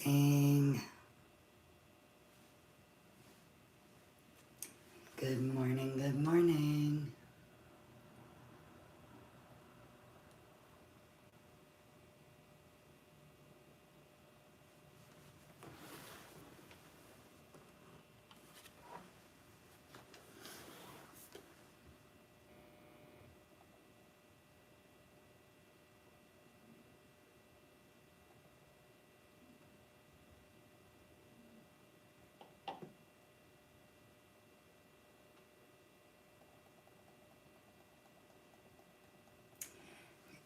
Good morning, good morning.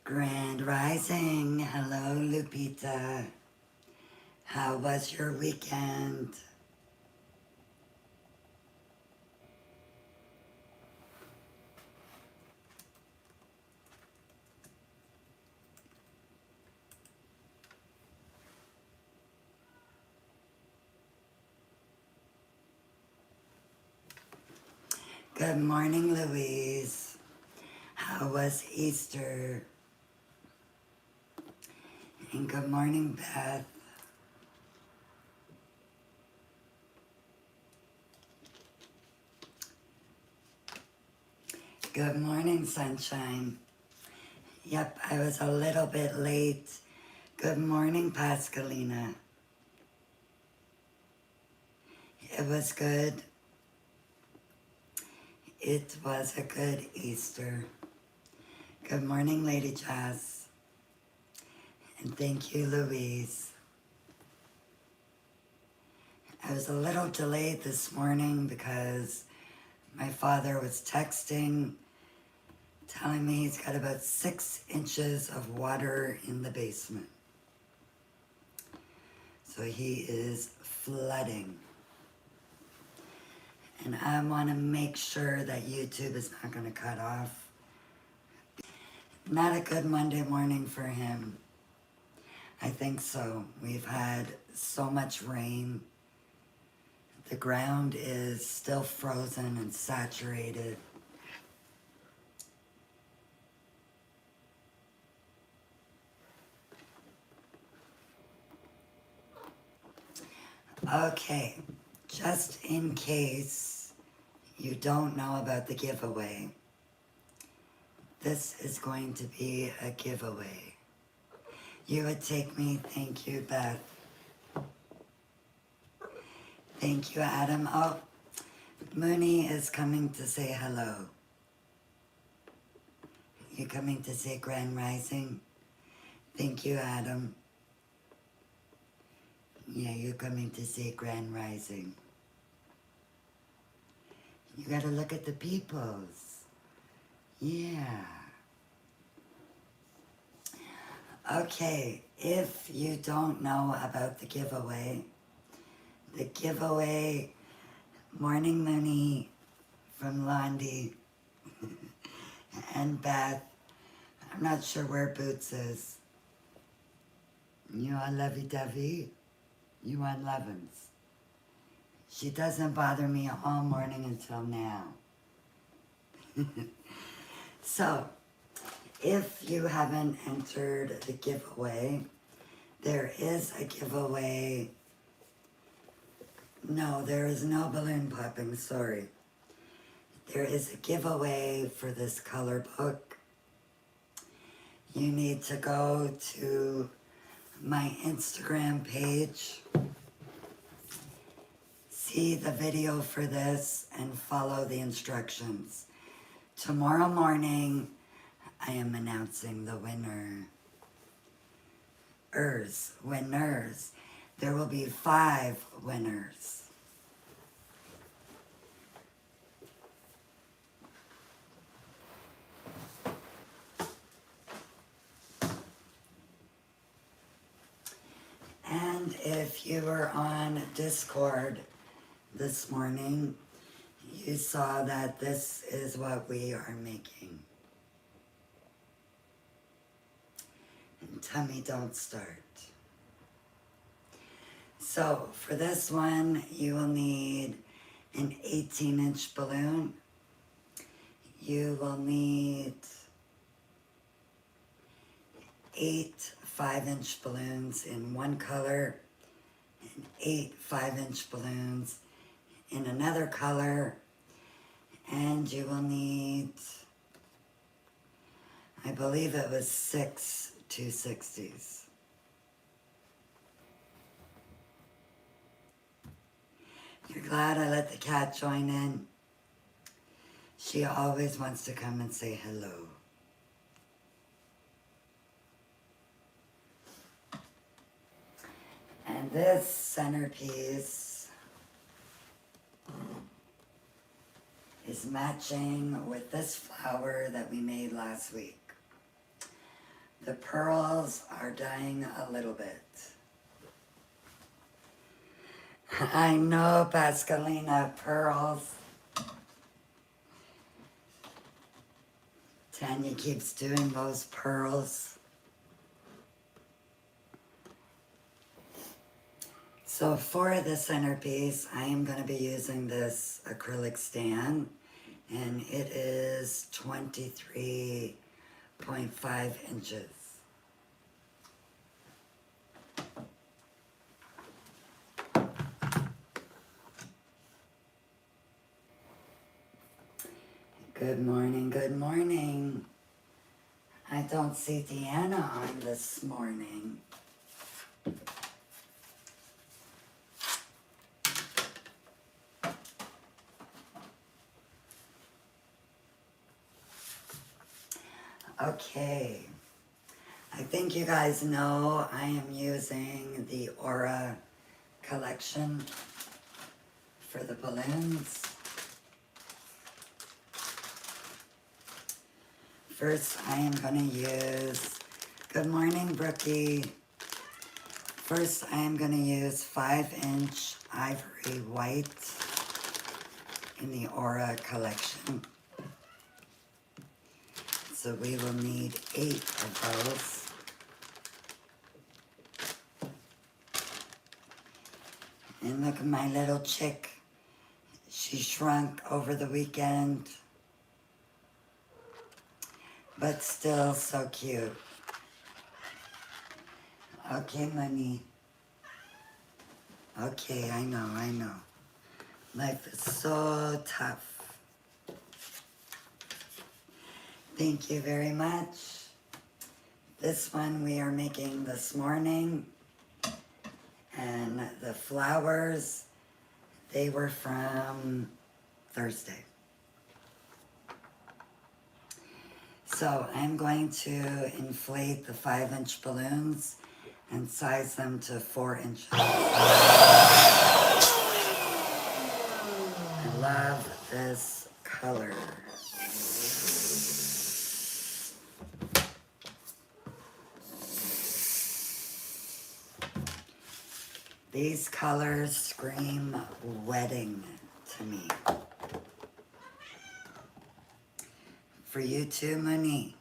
Grand Rising. Hello, Lupita. How was your weekend? Good morning, Louise. How was Easter? And good morning, Beth. Good morning, Sunshine. Yep, I was a little bit late. Good morning, Pascalina. It was good. It was a good Easter. Good morning, Lady Jazz. And thank you, Louise. I was a little delayed this morning because my father was texting, telling me he's got about 6 inches of water in the basement. So he is flooding. And I want to make sure that YouTube is not going to cut off. Not a good Monday morning for him. I think so. We've had so much rain. The ground is still frozen and saturated. Okay, just in case you don't know about the giveaway, this is going to be a giveaway. You would take me. Thank you, Beth. Thank you, Adam. Oh, Mooney is coming to say hello. You coming to say Grand Rising? Thank you, Adam. Yeah, you're coming to say Grand Rising. You gotta look at the peoples. Yeah. Okay, if you don't know about the giveaway, Morning Mooney from Londi and Beth. I'm not sure where Boots is. You on lovey-dovey? You on Lovins? She doesn't bother me all morning until now. So, if you haven't entered the giveaway, there is a giveaway. No, there is no balloon popping, sorry. There is a giveaway for this color book. You need to go to my Instagram page, see the video for this, and follow the instructions. Tomorrow morning, I am announcing the winners. There will be 5 winners. And if you were on Discord this morning, you saw that this is what we are making. And tummy don't start. So for this one, you will need an 18-inch balloon. You will need 8 5-inch balloons in one color, and 8 5-inch balloons in another color. And you will need, I believe it was 6 260s. You're glad I let the cat join in? She always wants to come and say hello. And this centerpiece is matching with this flower that we made last week. The pearls are dying a little bit. I know, Pascalina, pearls. Tanya keeps doing those pearls. So for the centerpiece, I am going to be using this acrylic stand, and it is 23.5 inches. Good morning, good morning. I don't see Deanna on this morning. Okay, I think you guys know I am using the Aura collection for the balloons. First, I am going to use, good morning, Brookie. First, I am going to use 5-inch ivory white in the Aura collection. So we will need 8 of those. And look at my little chick. She shrunk over the weekend, but still so cute. Okay, Money. Okay, I know. Life is so tough. Thank you very much. This one we are making this morning. And the flowers, they were from Thursday. So I'm going to inflate the 5-inch balloons and size them to 4 inches. I love this color. These colors scream wedding to me. For you too, Monique.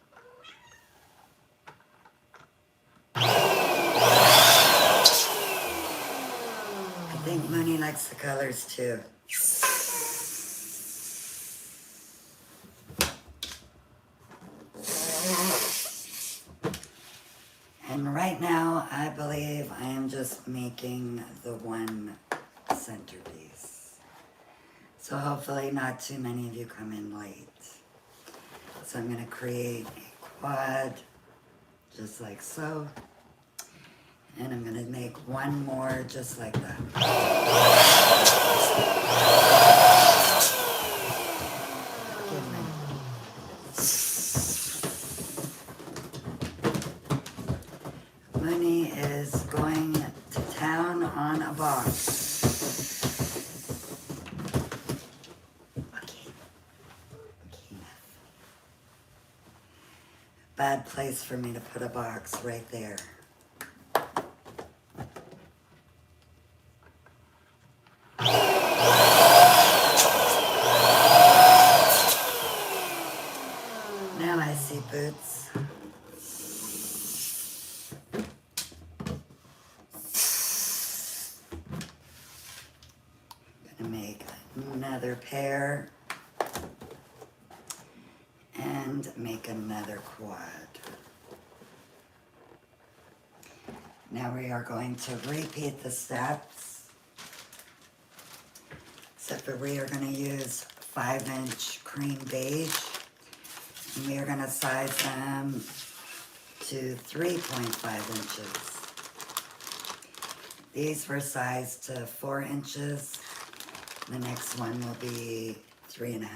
I think Mooney likes the colors too. And right now, I believe I am just making the one centerpiece. So hopefully not too many of you come in late. So I'm going to create a quad, just like so. And I'm going to make one more just like that. Money is going to town on a box. Okay, enough. Bad place for me to put a box right there. Now I see boots. Gonna make another pair and make another quad. Now we are going to repeat the steps, except for we are going to use 5-inch cream beige, and we are going to size them to 3.5 inches. These were sized to 4 inches. The next one will be 3.5.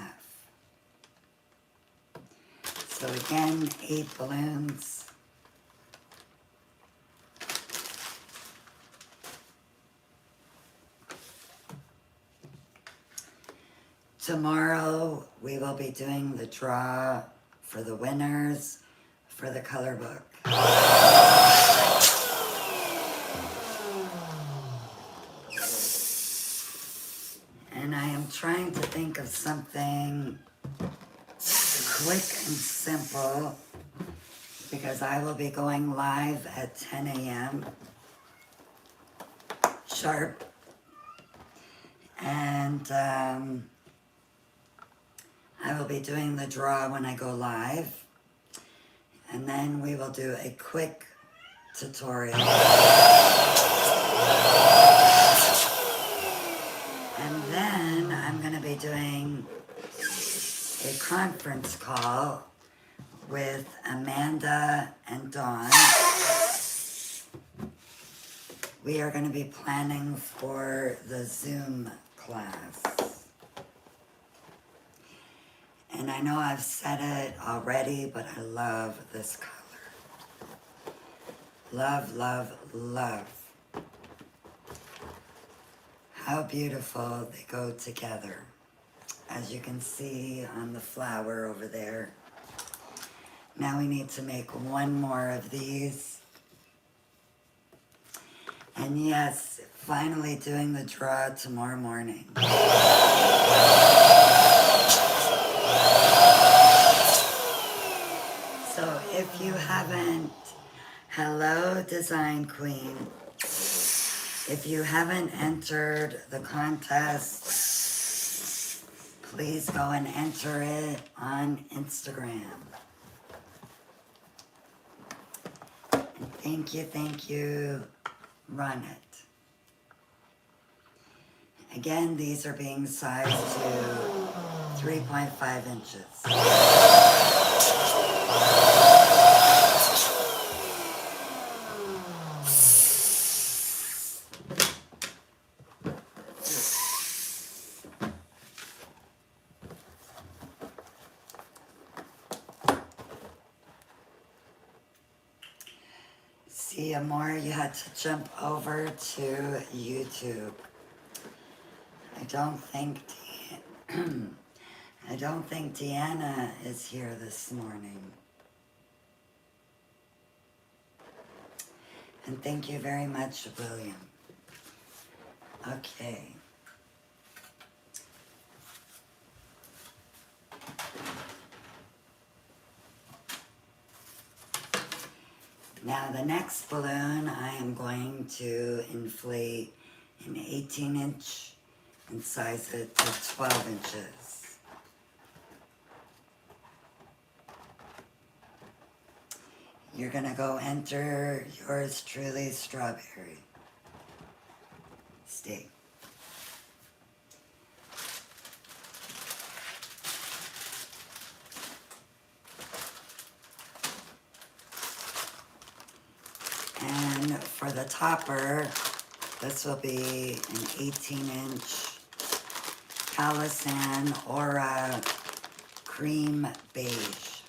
So again, 8 balloons. Tomorrow we will be doing the draw for the winners for the color book. And I am trying to think of something quick and simple because I will be going live at 10 a.m. sharp. And I will be doing the draw when I go live. And then we will do a quick tutorial. And then I'm going to be doing a conference call with Amanda and Dawn. We are going to be planning for the Zoom class. And I know I've said it already, but I love this color. Love, love, love. How beautiful they go together. As you can see on the flower over there. Now we need to make one more of these. And yes, finally doing the draw tomorrow morning. So if you haven't, hello Design Queen. If you haven't entered the contest, please go and enter it on Instagram. And thank you, run it. Again, these are being sized to 3.5 inches. See, Amor, you had to jump over to YouTube. I don't think Deanna is here this morning. And thank you very much, William. Okay. Now the next balloon I am going to inflate an 18-inch and size it to 12 inches. You're gonna go enter yours truly, Strawberry. Stay. And for the topper, this will be an 18-inch Palisand Aura Cream Beige.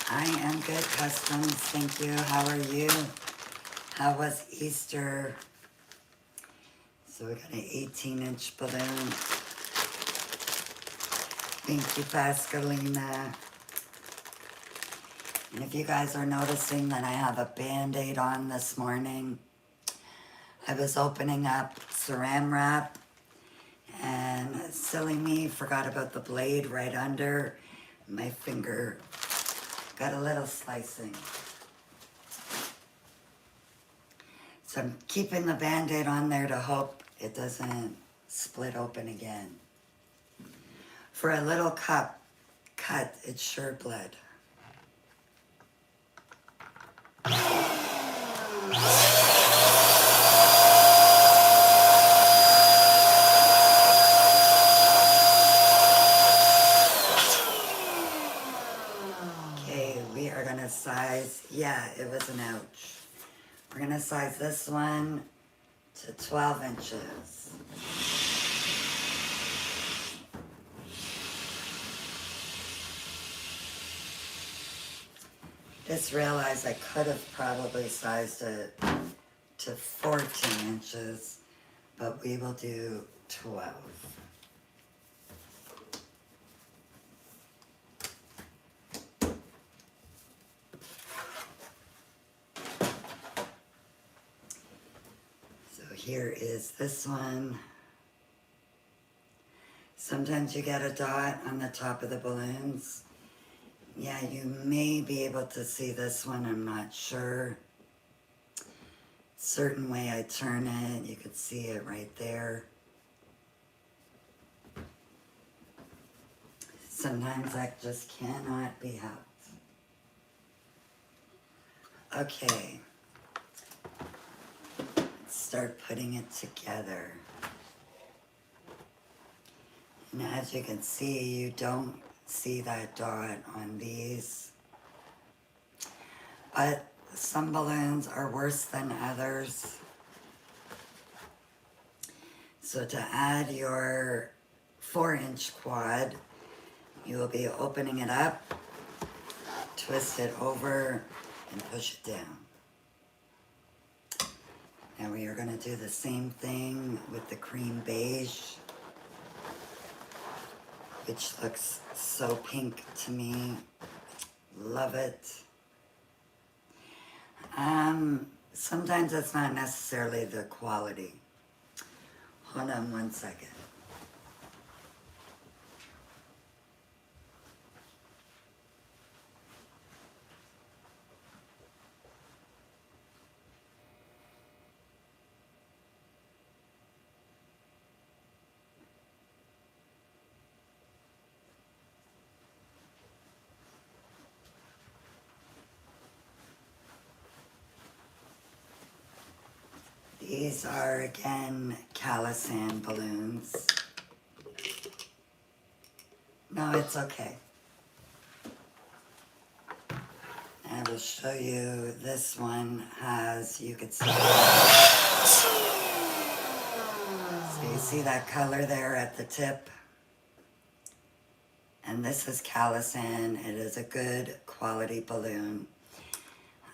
I am good, Customs. Thank you. How are you? How was Easter? So we got an 18-inch balloon. Thank you, Pascalina. And if you guys are noticing that I have a Band-Aid on this morning, I was opening up Saran Wrap, and silly me forgot about the blade right under. My finger got a little slicing. So I'm keeping the Band-Aid on there to hope it doesn't split open again. For a little cup cut, it sure bled. Okay, we are gonna size, yeah, it was an ouch. We're gonna size this one to 12 inches. Just realized I could have probably sized it to 14 inches, but we will do 12. So here is this one. Sometimes you get a dot on the top of the balloons. Yeah, you may be able to see this one, I'm not sure. Certain way I turn it, you could see it right there. Sometimes that just cannot be helped. Okay, let's start putting it together. And as you can see, you don't see that dot on these. But some balloons are worse than others. So to add your 4-inch quad, you will be opening it up, twist it over, and push it down. And we are going to do the same thing with the cream beige, which looks so pink to me. Love it. Sometimes it's not necessarily the quality. Hold on one second. These are, again, Calisan balloons. No, it's okay. I will show you, this one has, you could see, so you see that color there at the tip? And this is Calisan. It is a good quality balloon.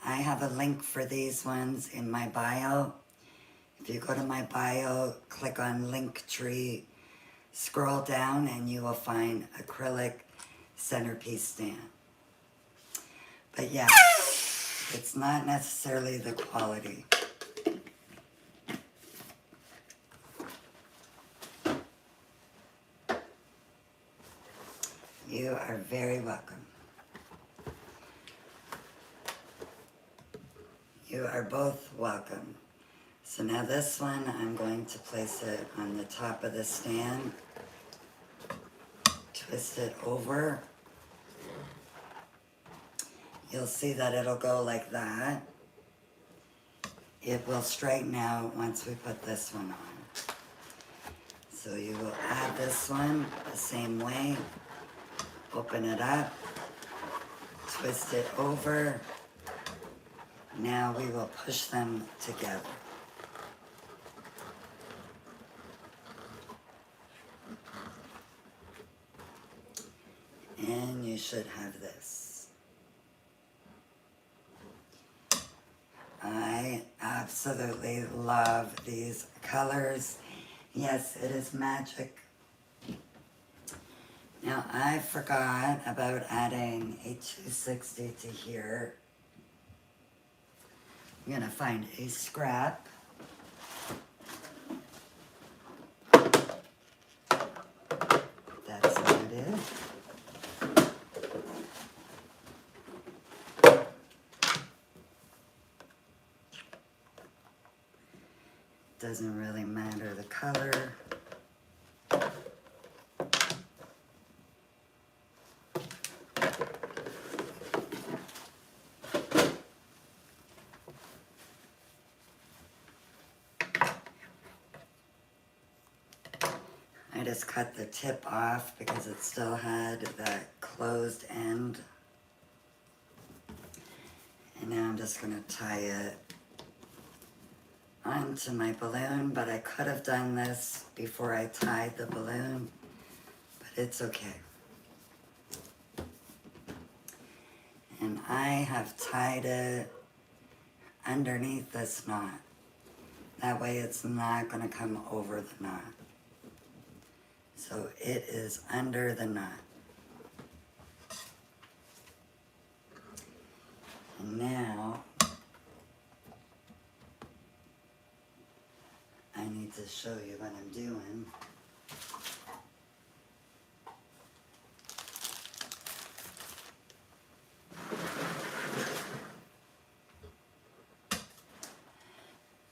I have a link for these ones in my bio. If you go to my bio, click on Linktree, scroll down, and you will find acrylic centerpiece stand. But yeah, it's not necessarily the quality. You are very welcome. You are both welcome. So now this one, I'm going to place it on the top of the stand, twist it over. You'll see that it'll go like that. It will straighten out once we put this one on. So you will add this one the same way, open it up, twist it over. Now we will push them together. And you should have this. I absolutely love these colors. Yes, it is magic. Now I forgot about adding a 260 to here. I'm gonna find a scrap. That's what it is. Doesn't really matter the color. just cut the tip off because it still had that closed end. And now I'm just going to tie it onto my balloon, but I could have done this before I tied the balloon, but it's okay. And I have tied it underneath this knot. That way it's not going to come over the knot. So it is under the knot. And now I need to show you what I'm doing.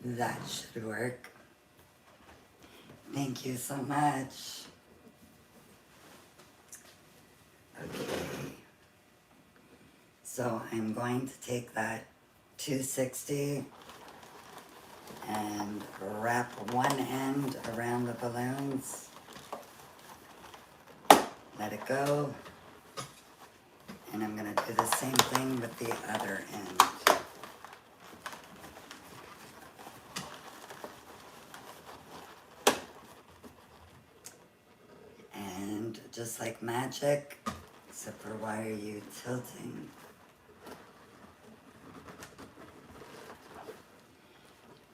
That should work. Thank you so much. Okay. So I'm going to take that 260 and wrap one end around the balloons. Let it go. And I'm going to do the same thing with the other end. And just like magic, except for why are you tilting?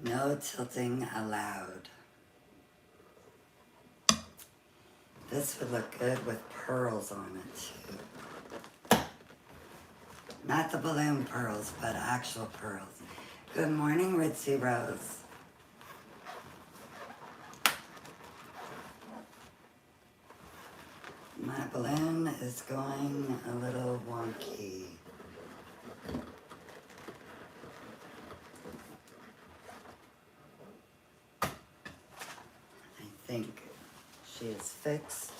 No tilting allowed. This would look good with pearls on it too. Not the balloon pearls, but actual pearls. Good morning, Ritzy Rose. My balloon is going a little wonky. I think she is fixed.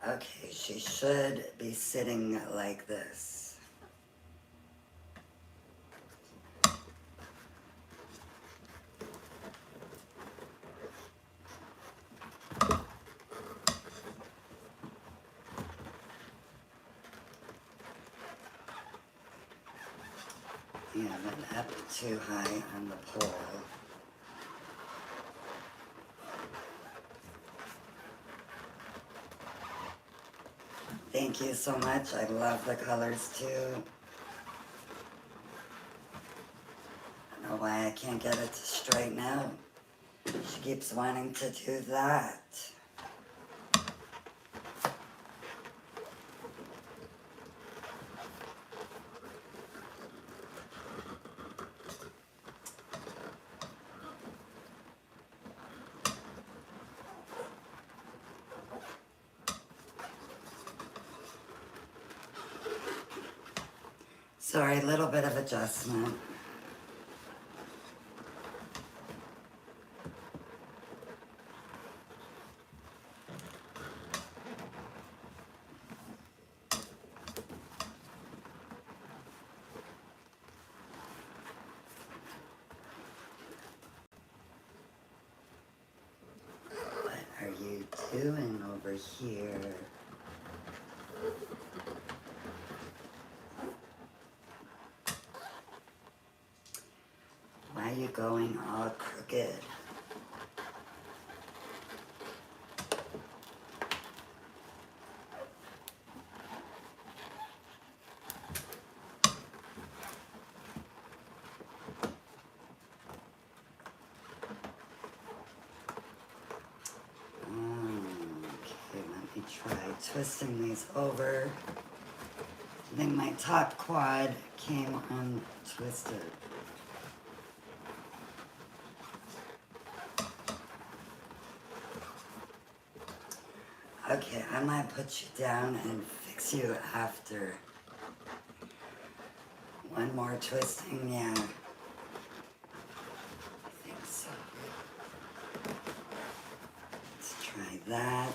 Okay, she should be sitting like this. Yeah, but up too high on the pole. Thank you so much. I love the colors too. I don't know why I can't get it to straighten out. She keeps wanting to do that. Sorry, a little bit of adjustment. What are you doing over here? Why are you going all crooked? Okay, let me try twisting these over. I think my top quad came untwisted. Okay, I might put you down and fix you after. One more twisting, yeah. I think so. that.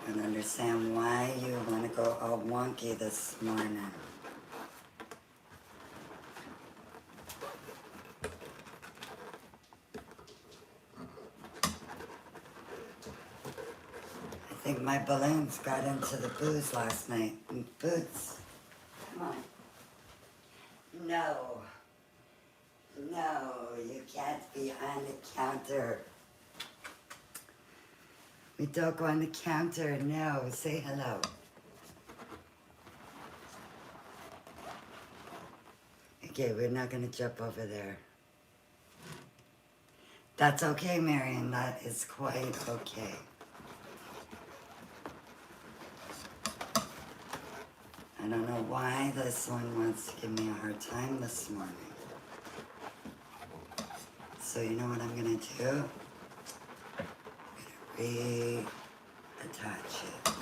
I don't understand why you want to go all wonky this morning. I think my balloons got into the booze last night. Boots, come on. No. No, you can't be on the counter. We don't go on the counter, no. Say hello. Okay, we're not gonna jump over there. That's okay, Marion, that is quite okay. I don't know why this one wants to give me a hard time this morning. So you know what I'm gonna do? Reattach it.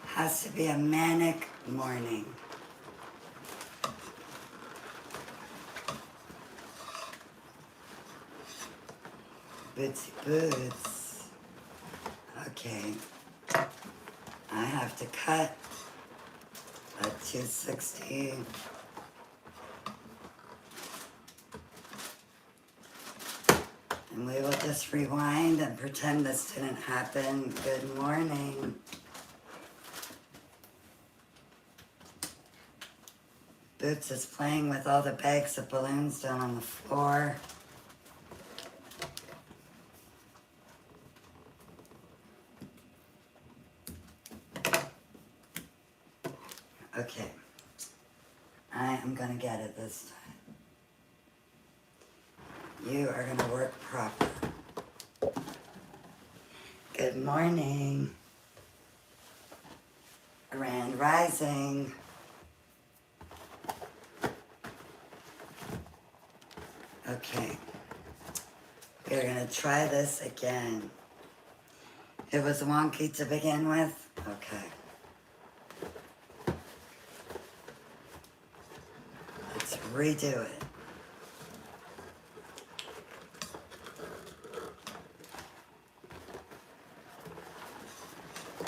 Has to be a manic morning. Bootsy boots. Okay. I have to cut a 260. And we will just rewind and pretend this didn't happen. Good morning. Boots is playing with all the bags of balloons down on the floor. Okay. I am gonna get it this time. You are gonna work proper. Good morning. Grand Rising. Okay. We're gonna try this again. It was wonky to begin with? Okay. Let's redo it.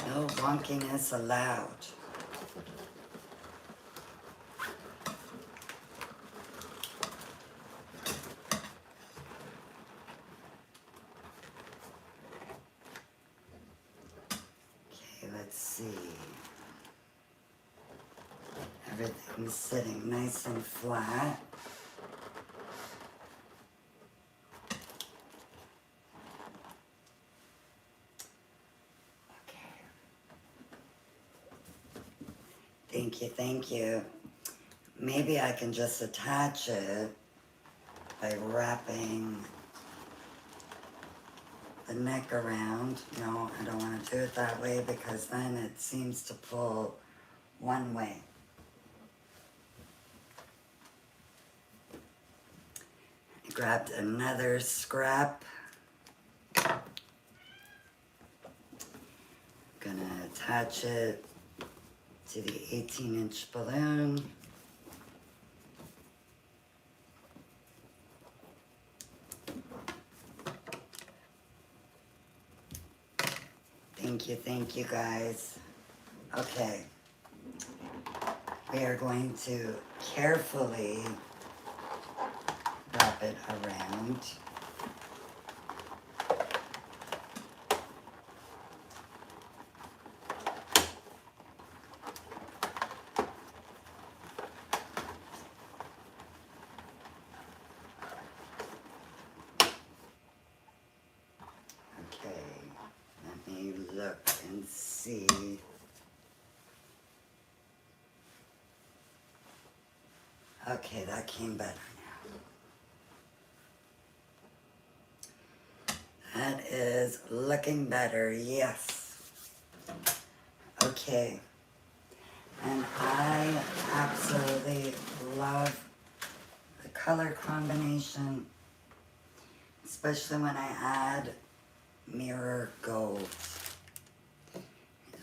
No wonkiness allowed. Okay, let's see. Everything's sitting nice and flat. Thank you, thank you. Maybe I can just attach it by wrapping the neck around. No, I don't want to do it that way because then it seems to pull one way. I grabbed another scrap. Gonna attach it to the 18-inch balloon. Thank you guys. Okay. We are going to carefully wrap it around. Look and see. Okay, that came better now. That is looking better, yes. Okay. And I absolutely love the color combination, especially when I add Mirror Gold. It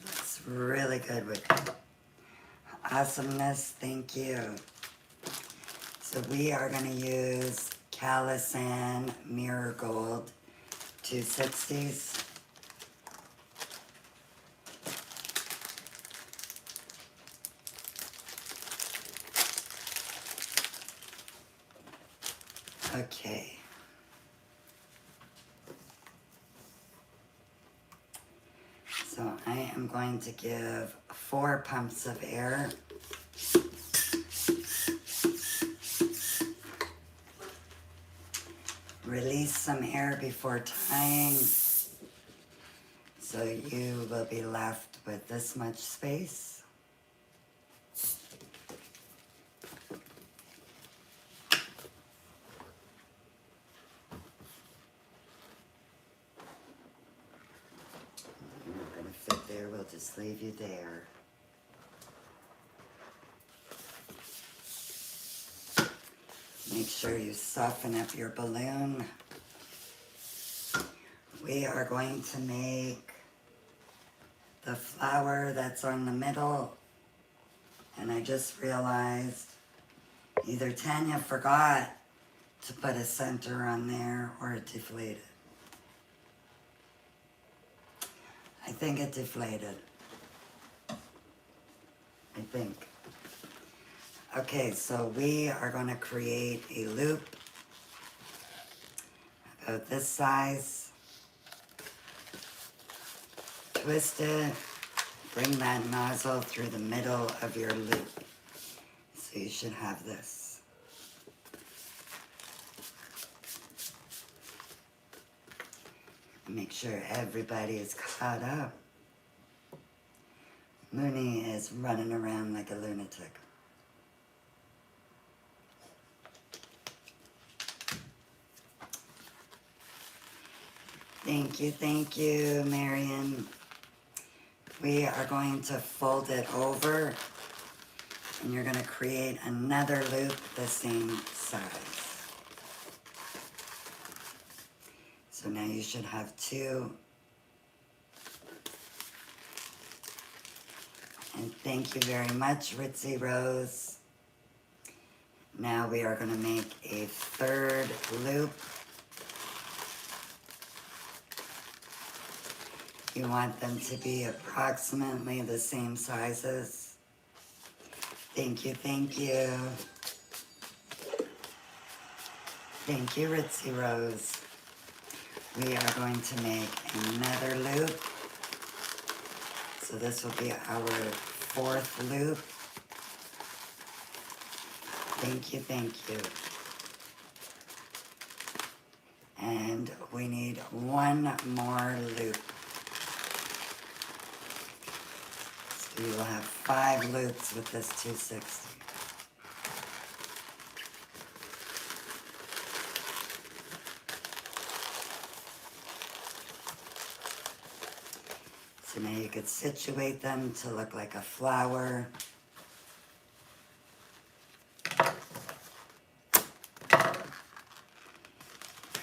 looks really good with awesomeness. Thank you. So we are going to use Calisan Mirror Gold 260s. Okay. So I am going to give 4 pumps of air. Release some air before tying, so you will be left with this much space. You're not going to fit there, we'll just leave you there. Make sure you soften up your balloon. We are going to make the flower that's on the middle, and I just realized either Tanya forgot to put a center on there or it deflated. I think it deflated. I think. Okay, so we are going to create a loop about this size. Twist it, bring that nozzle through the middle of your loop. So you should have this. Make sure everybody is caught up. Mooney is running around like a lunatic. Thank you, Marion. We are going to fold it over, and you're going to create another loop the same size. So now you should have 2. And thank you very much, Ritzy Rose. Now we are going to make a 3rd loop. You want them to be approximately the same sizes. Thank you, thank you. Thank you, Ritzy Rose. We are going to make another loop. So this will be our 4th loop. Thank you, thank you. And we need 1 more loop. So you will have 5 loops with this 260. So now you could situate them to look like a flower.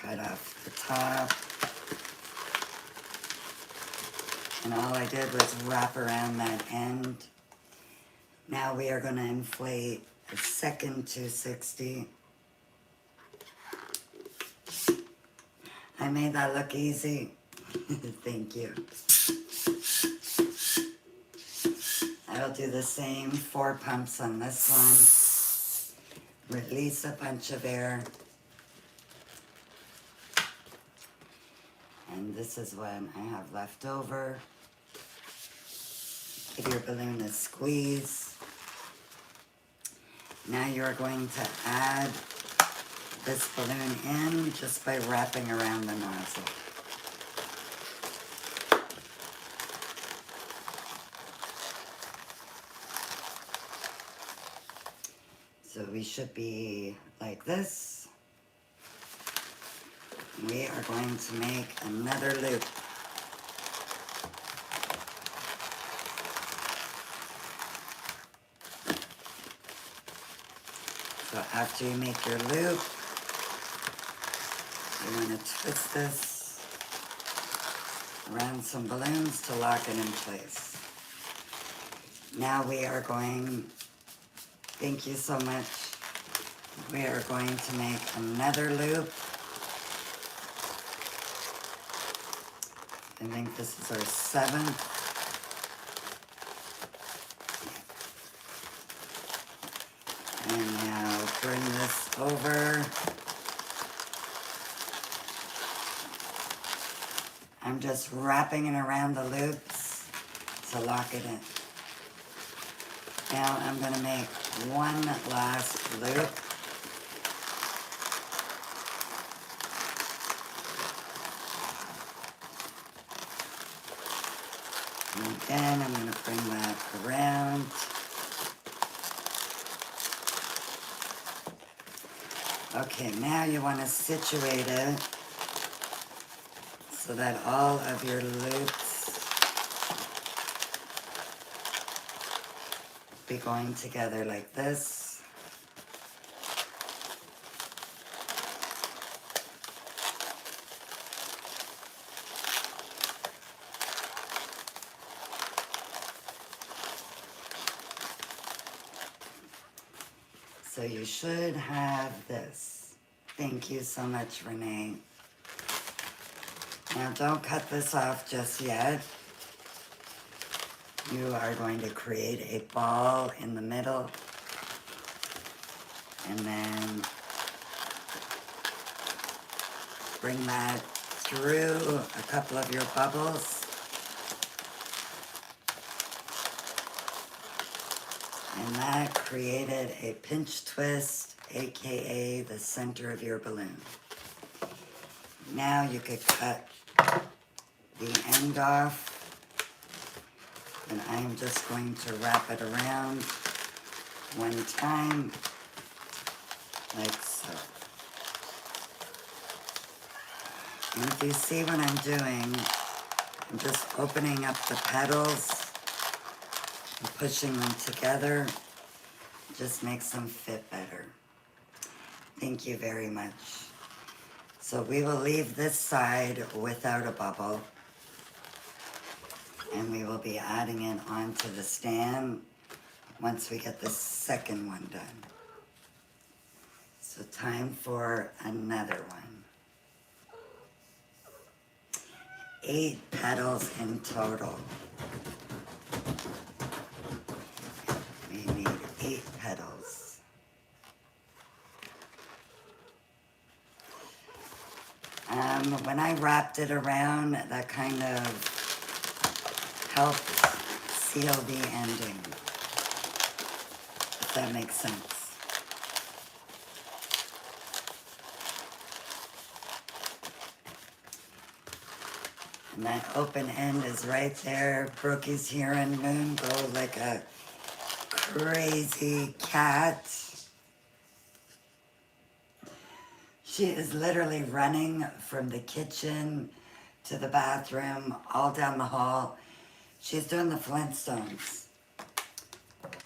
Cut off the top. And all I did was wrap around that end. Now we are going to inflate a second 260. I made that look easy. Thank you. I'll do the same 4 pumps on this one. Release a bunch of air. And this is what I have left over. Give your balloon a squeeze. Now you're going to add this balloon in just by wrapping around the nozzle. So we should be like this. We are going to make another loop. So after you make your loop, you want to twist this around some balloons to lock it in place. Now we are going, thank you so much, we are going to make another loop. I think this is our 7th. And now bring this over. I'm just wrapping it around the loops to lock it in. Now I'm going to make one last loop. And then I'm going to bring that around. Okay, now you want to situate it so that all of your loops be going together like this. So you should have this. Thank you so much, Renee. Now don't cut this off just yet. You are going to create a ball in the middle and then bring that through a couple of your bubbles. And that created a pinch twist, aka the center of your balloon. Now you could cut the end off, and I'm just going to wrap it around one time, like so. And if you see what I'm doing, I'm just opening up the petals and pushing them together. Just makes them fit better. Thank you very much. So we will leave this side without a bubble, and we will be adding it onto the stand once we get the second one done. So time for another one. 8 petals in total. We need 8 petals. When I wrapped it around, that kind of helped seal the ending, if that makes sense. And that open end is right there. Brookie's hearing Moon go like a crazy cat. She is literally running from the kitchen to the bathroom, all down the hall. She's doing the Flintstones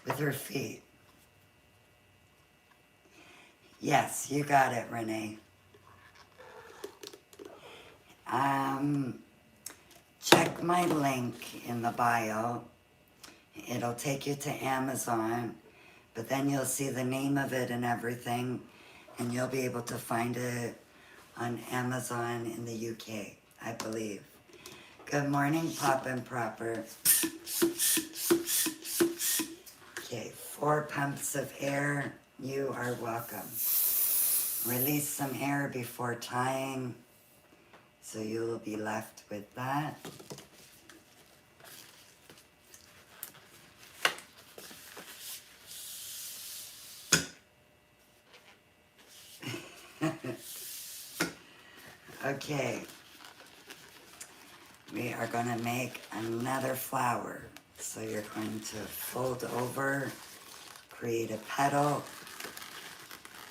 with her feet. Yes, you got it, Renee. Check my link in the bio. It'll take you to Amazon, but then you'll see the name of it and everything, and you'll be able to find it on Amazon in the UK, I believe. Good morning, Pop and Proper. Okay, 4 pumps of air. You are welcome. Release some air before tying, so you will be left with that. Okay, we are going to make another flower. So you're going to fold over, create a petal,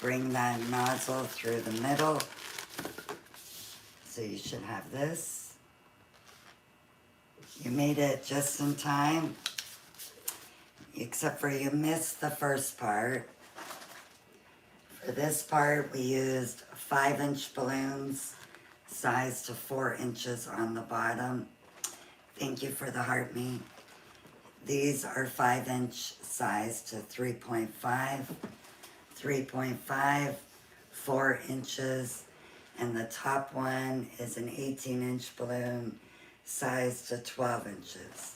bring that nozzle through the middle. So you should have this. You made it just in time, except for you missed the first part. For this part, we used 5-inch balloons, sized to 4 inches on the bottom. Thank you for the heart me. These are 5-inch size to 3.5, 3.5, 4 inches, and the top one is an 18-inch balloon size to 12 inches.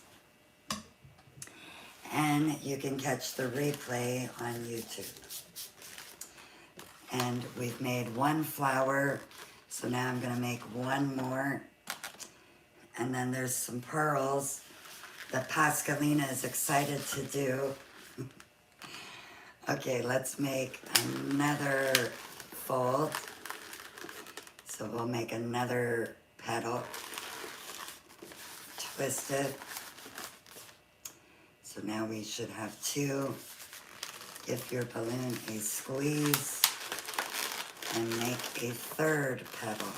And you can catch the replay on YouTube. And we've made one flower, so now I'm gonna make one more. And then there's some pearls that Pascalina is excited to do. Okay, let's make another fold. So we'll make another petal, twist it. So now we should have 2. Give your balloon a squeeze and make a 3rd petal.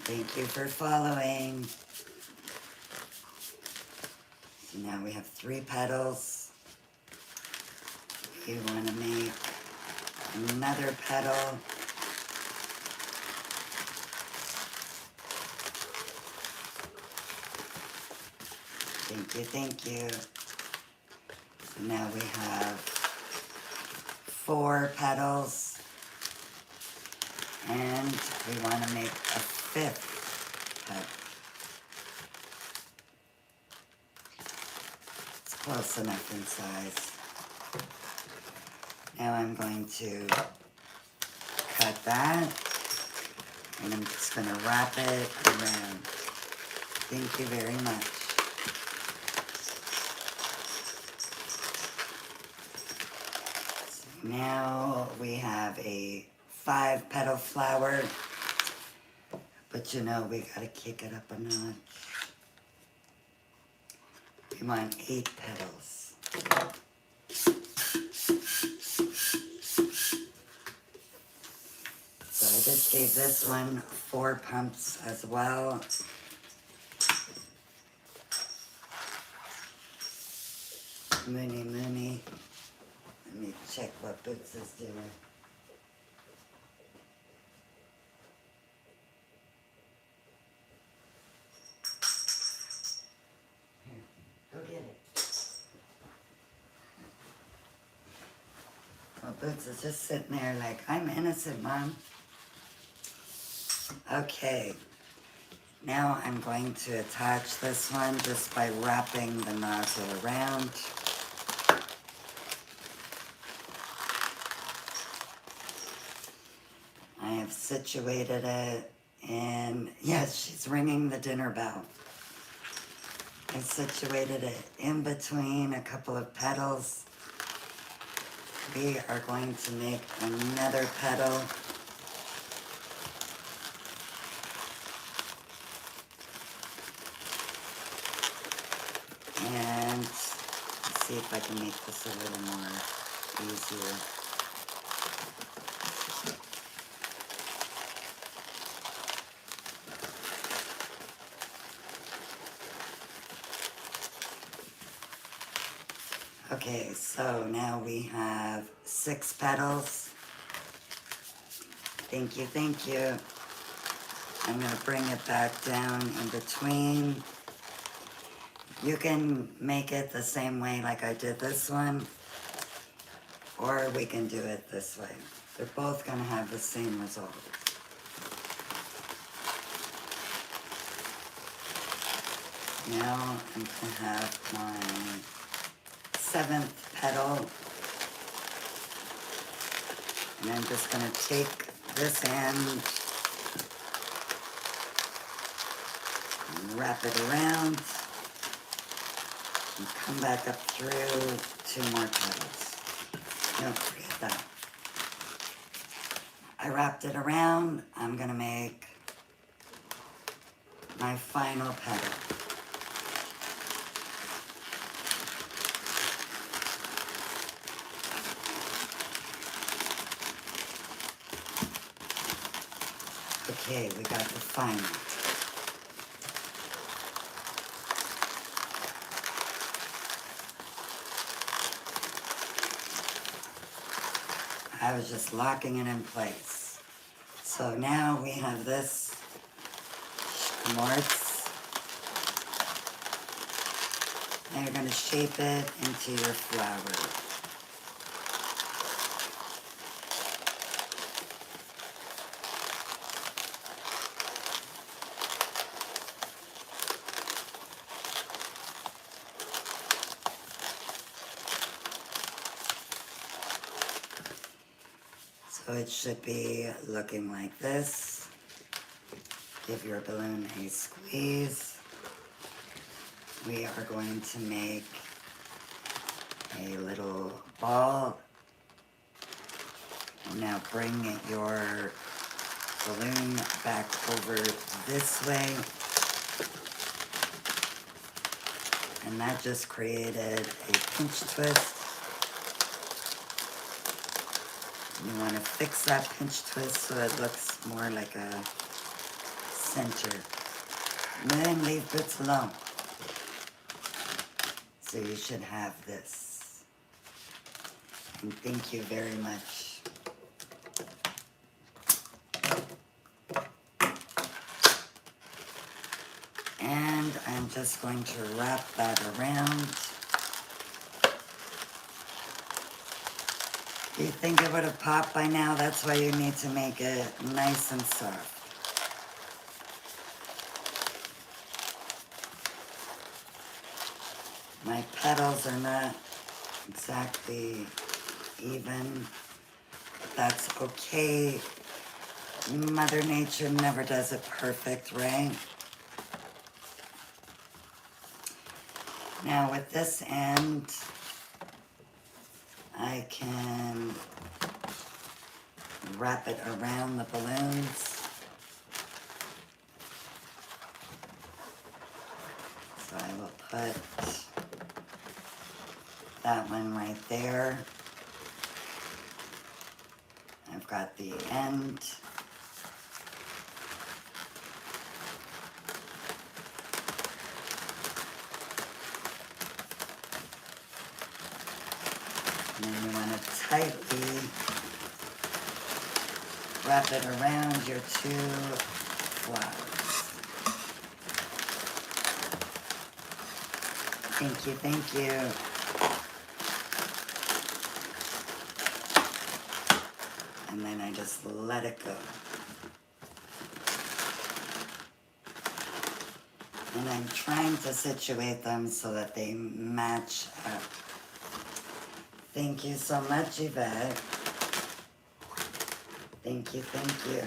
Thank you for following. So now we have 3 petals. We want to make another petal. Thank you, thank you. So now we have 4 petals. And we want to make a 5th petal. It's close enough in size. Now I'm going to cut that, and I'm just going to wrap it around. Thank you very much. So now we have a 5-petal flower, but you know we gotta kick it up a notch. We want 8 petals. So I just gave this one 4 pumps as well. Moony, moony. Let me check what Boots is doing. Go get it. Well, Boots is just sitting there like, I'm innocent, Mom. Okay. Now I'm going to attach this one just by wrapping the nozzle around. I have situated it, and yes, she's ringing the dinner bell. I situated it in between a couple of petals. We are going to make another petal. And let's see if I can make this a little more easier. Okay, so now we have 6 petals. Thank you, thank you. I'm going to bring it back down in between. You can make it the same way like I did this one, or we can do it this way. They're both going to have the same result. Now I'm going to have my 7th petal, and I'm just going to take this end and wrap it around and come back up through 2 more petals. Don't forget that. I wrapped it around. I'm going to make my final petal. Okay, we got the final. I was just locking it in place. So now we have this morts. Now you're going to shape it into your flower. So it should be looking like this. Give your balloon a squeeze. We are going to make a little ball. Now bring your balloon back over this way. And that just created a pinch twist. You want to fix that pinch twist so it looks more like a center. And then leave bits alone. So you should have this. And thank you very much. And I'm just going to wrap that around. You think it would have popped by now? That's why you need to make it nice and soft. My petals are not exactly even, but that's okay. Mother Nature never does it perfect, right? Now with this end, I can wrap it around the balloons. So I will put that one right there. I've got the end. And then you want to tightly wrap it around your two flowers. Thank you, thank you. And then I just let it go. And I'm trying to situate them so that they match up. Thank you so much, Yvette. Thank you, thank you.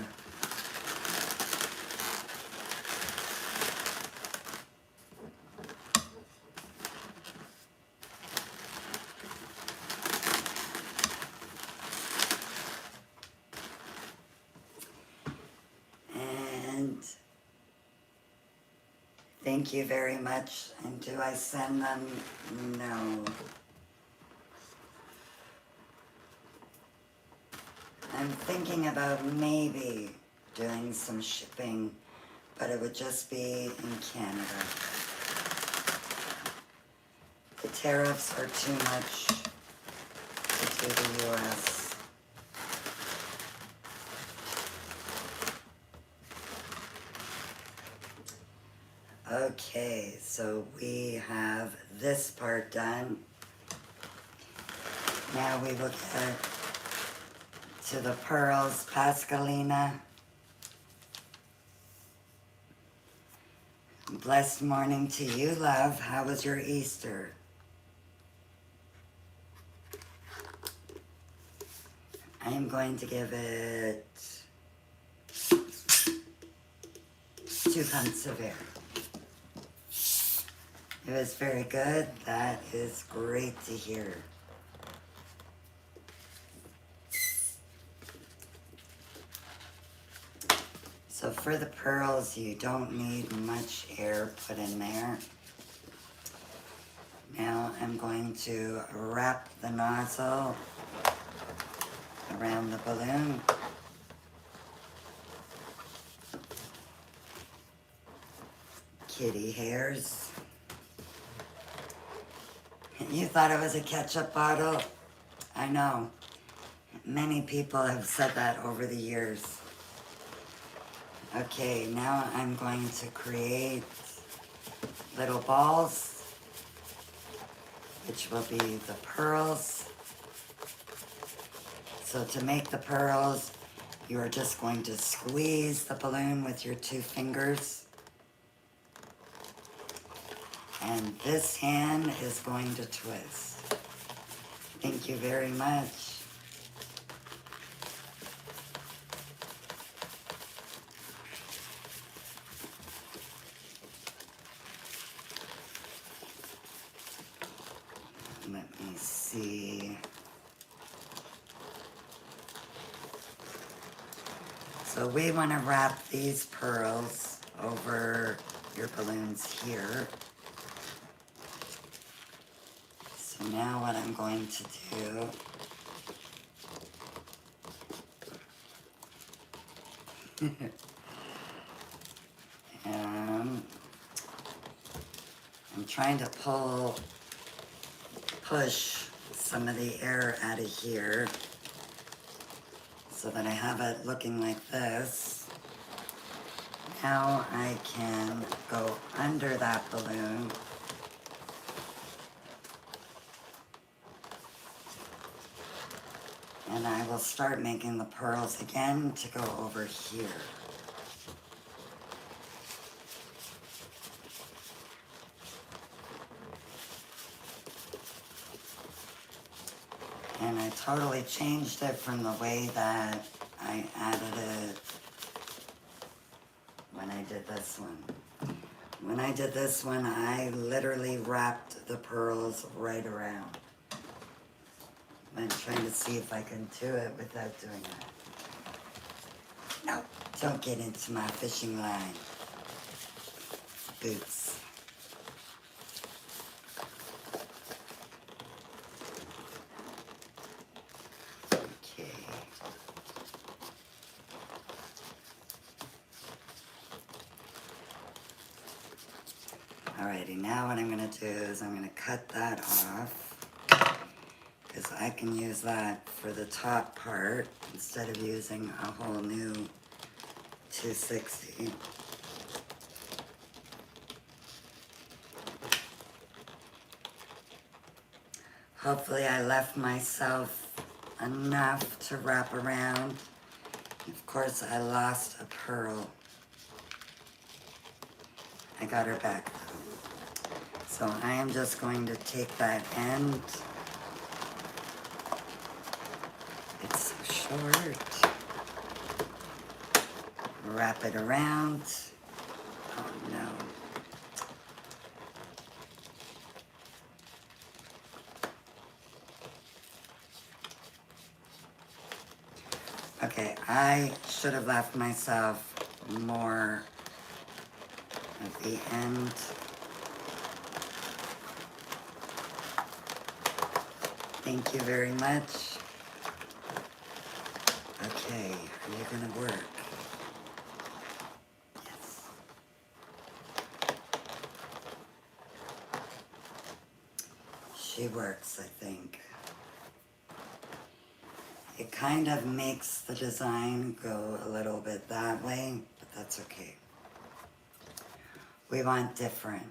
And thank you very much. And do I send them? No. I'm thinking about maybe doing some shipping, but it would just be in Canada. The tariffs are too much to do the US. Okay, so we have this part done. Now we will get to the pearls, Pascalina. Blessed morning to you, love. How was your Easter? I am going to give it 2 pints of air. It was very good. That is great to hear. So for the pearls, you don't need much air put in there. Now I'm going to wrap the nozzle around the balloon. Kitty hairs. You thought it was a ketchup bottle? I know. Many people have said that over the years. Okay, now I'm going to create little balls, which will be the pearls. So to make the pearls, you are just going to squeeze the balloon with your 2 fingers. And this hand is going to twist. Thank you very much. Let me see. So we want to wrap these pearls over your balloons here. So now what I'm going to do I'm trying to push some of the air out of here so that I have it looking like this. Now I can go under that balloon and I will start making the pearls again to go over here. And I totally changed it from the way that I added it when I did this one. When I did this one, I literally wrapped the pearls right around. I'm trying to see if I can do it without doing that. No, don't get into my fishing line. Boots. Alrighty, now what I'm going to do is I'm going to cut that off because I can use that for the top part instead of using a whole new 260. Hopefully I left myself enough to wrap around. Of course I lost a pearl. I got her back though. So I am just going to take that end. It's so short. Wrap it around. Oh no. Okay, I should have left myself more at the end. Thank you very much. Okay, are you gonna work? Yes. She works, I think. It kind of makes the design go a little bit that way, but that's okay. We want different.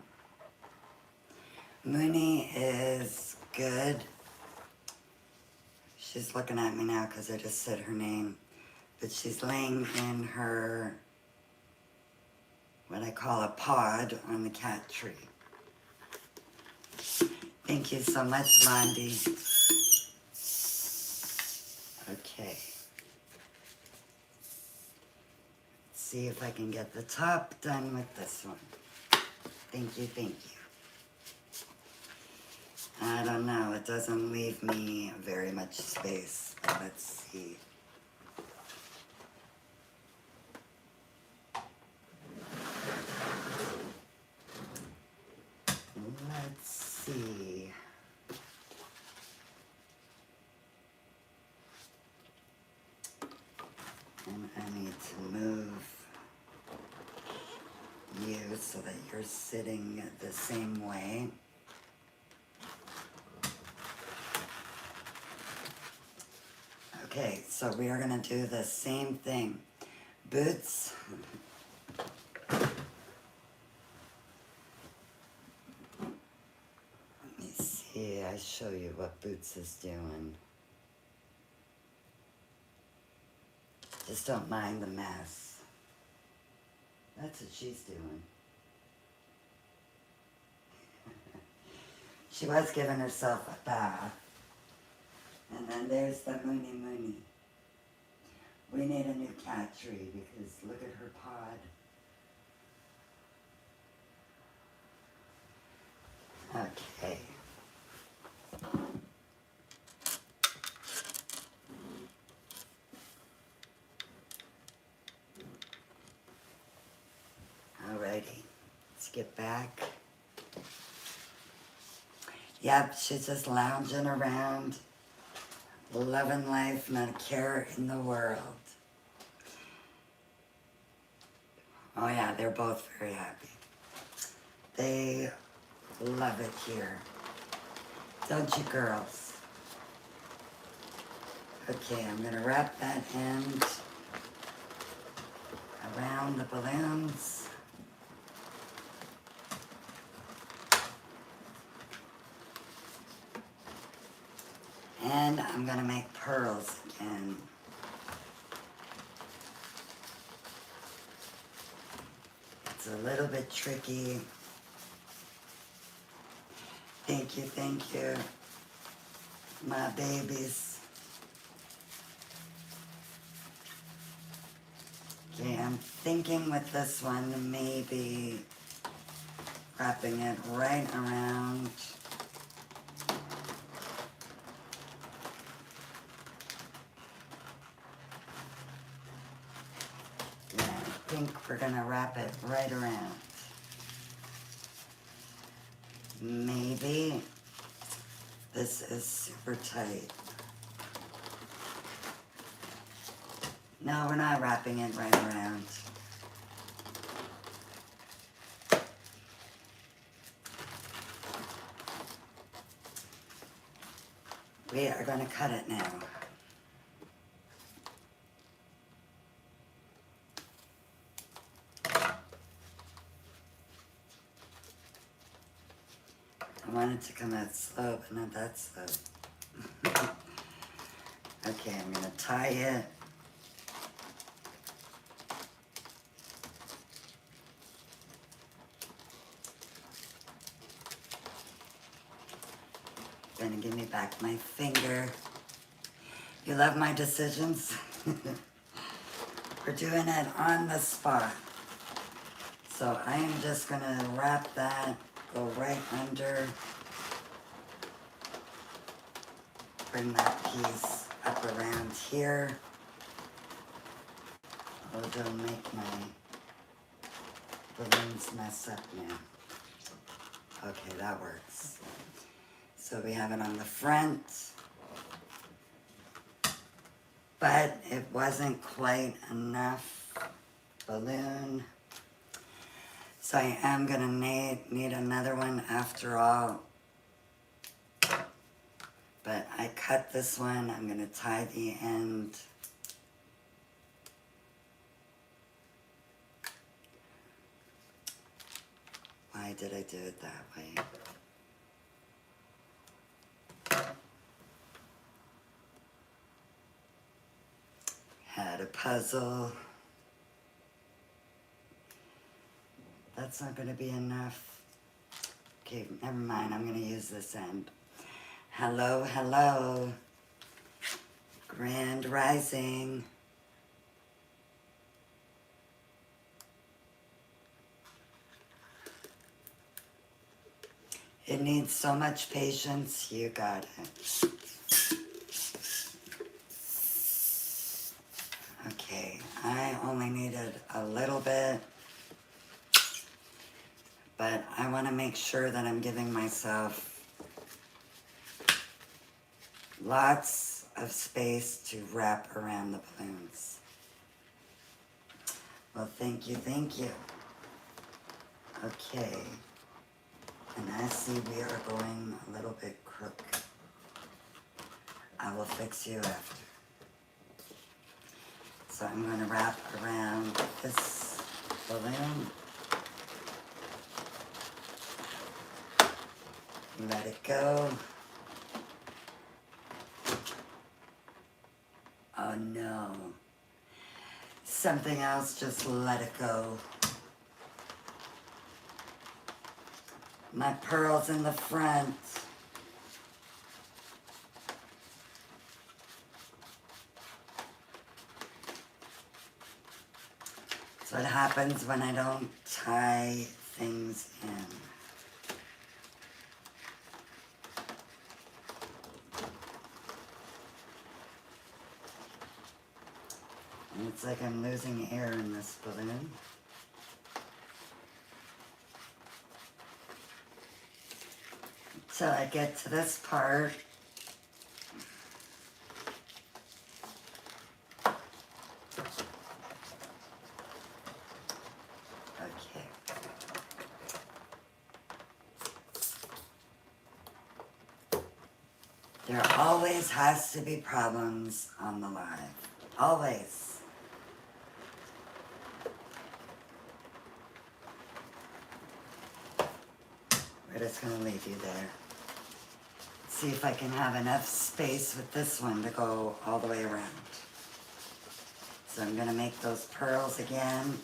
Mooney is good. She's looking at me now because I just said her name. But she's laying in her, what I call a pod on the cat tree. Thank you so much, Londi. Okay. Let's see if I can get the top done with this one. Thank you, thank you. I don't know, it doesn't leave me very much space. Let's see. Let's see. And I need to move you so that you're sitting the same way. Okay, so we are going to do the same thing. Boots, Yeah, I show you what Boots is doing. Just don't mind the mess. That's what she's doing. She was giving herself a bath. And then there's the Moony Moony. We need a new cat tree because look at her pod. Okay. Alrighty, let's get back. Yep, she's just lounging around, loving life, not a care in the world. Oh yeah, they're both very happy. They love it here. Don't you girls? Okay, I'm gonna wrap that end around the balloons. And I'm gonna make pearls again. It's a little bit tricky. Thank you, my babies. Okay, I'm thinking with this one, maybe wrapping it right around. Yeah, I think we're gonna wrap it right around. Maybe this is super tight. No, we're not wrapping it right around. We are going to cut it now. I want it to come out slow, but not that slow. Okay, I'm going to tie it. Gonna give me back my finger. You love my decisions? We're doing it on the spot. So I am just gonna wrap that, go right under. Bring that piece up around here. Oh, don't make my balloons mess up now. Okay, that works. So we have it on the front, but it wasn't quite enough balloon. So I am gonna need another one after all. But I cut this one, I'm gonna tie the end. Why did I do it that way? Had a puzzle. That's not gonna be enough. Okay, never mind, I'm gonna use this end. Hello, hello. Grand Rising. It needs so much patience, you got it. Okay, I only needed a little bit, but I want to make sure that I'm giving myself lots of space to wrap around the balloons. Well, thank you, thank you. Okay, and I see we are going a little bit crook. I will fix you after. So I'm going to wrap around this balloon. Let it go. Oh no. Something else, just let it go. My pearls in the front. That's what happens when I don't tie things in. And it's like I'm losing air in this balloon. Until I get to this part. Okay. There always has to be problems on the live. Always. We're just going to leave you there. See if I can have enough space with this one to go all the way around. So I'm going to make those pearls again.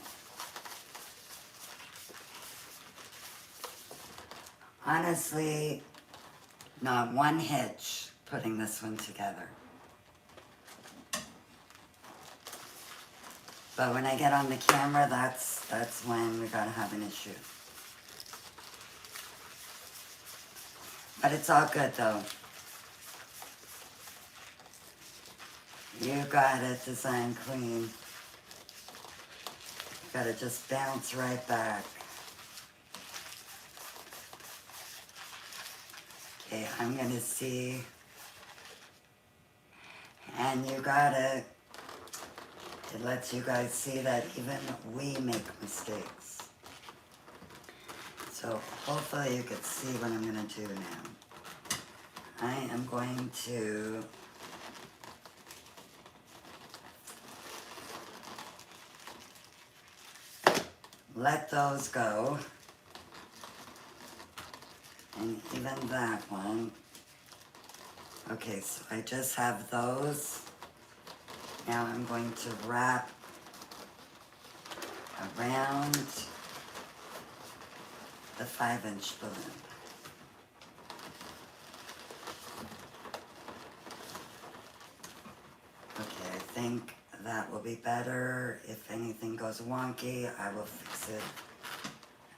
Honestly, not one hitch putting this one together. But when I get on the camera, that's when we gotta have an issue. But it's all good though. You got it, Design Queen. You gotta just bounce right back. Okay, I'm gonna see. And you got it. It lets you guys see that even we make mistakes. So hopefully you can see what I'm gonna do now. I am going to let those go. And even that one. Okay, so I just have those. Now I'm going to wrap around the 5-inch balloon. Okay, I think that will be better. If anything goes wonky, I will fix it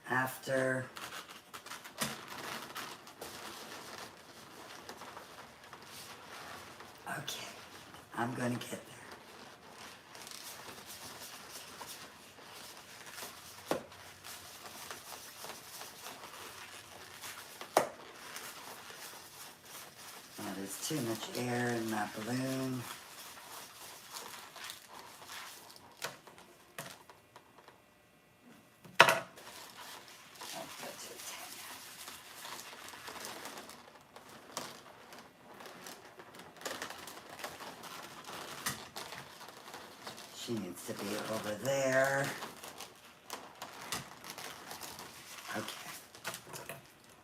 after. Okay, I'm going to get there. Now there's too much air in that balloon. She needs to be over there. Okay.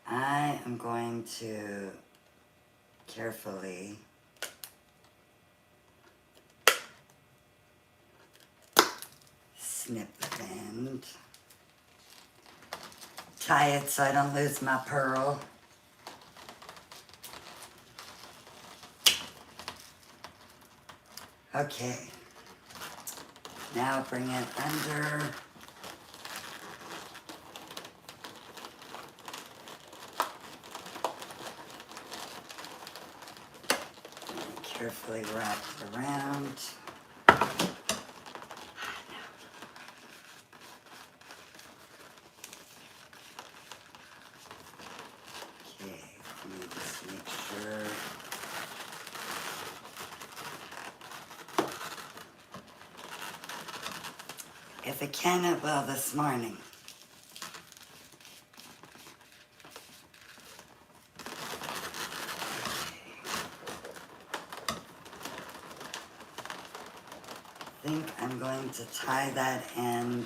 I am going to carefully snip the end. Tie it so I don't lose my pearl. Okay. Now bring it under. And carefully wrap it around. Okay, let me just make sure. If it can, it will this morning. I think I'm going to tie that end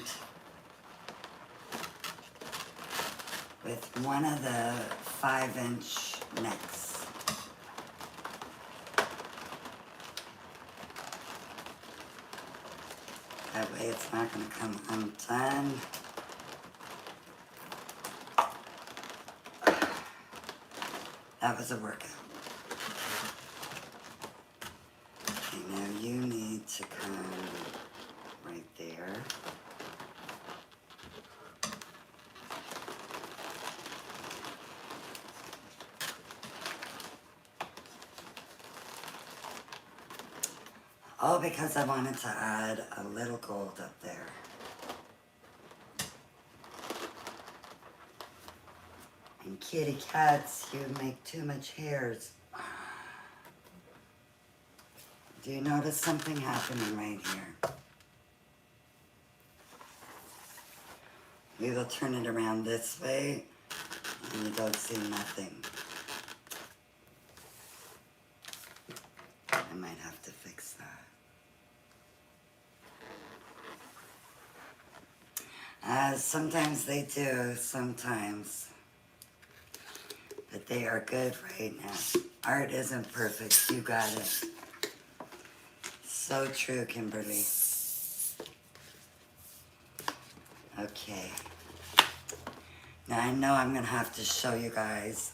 with one of the 5-inch necks. That way it's not going to come undone. That was a workout. Okay, now you need to come right there. All because I wanted to add a little gold up there. And kitty cats, you make too much hairs. Do you notice something happening right here? We will turn it around this way and you don't see nothing. I might have to fix that. Sometimes they do, sometimes. But they are good right now. Art isn't perfect, you got it. So true, Kimberly. Okay. Now I know I'm gonna have to show you guys,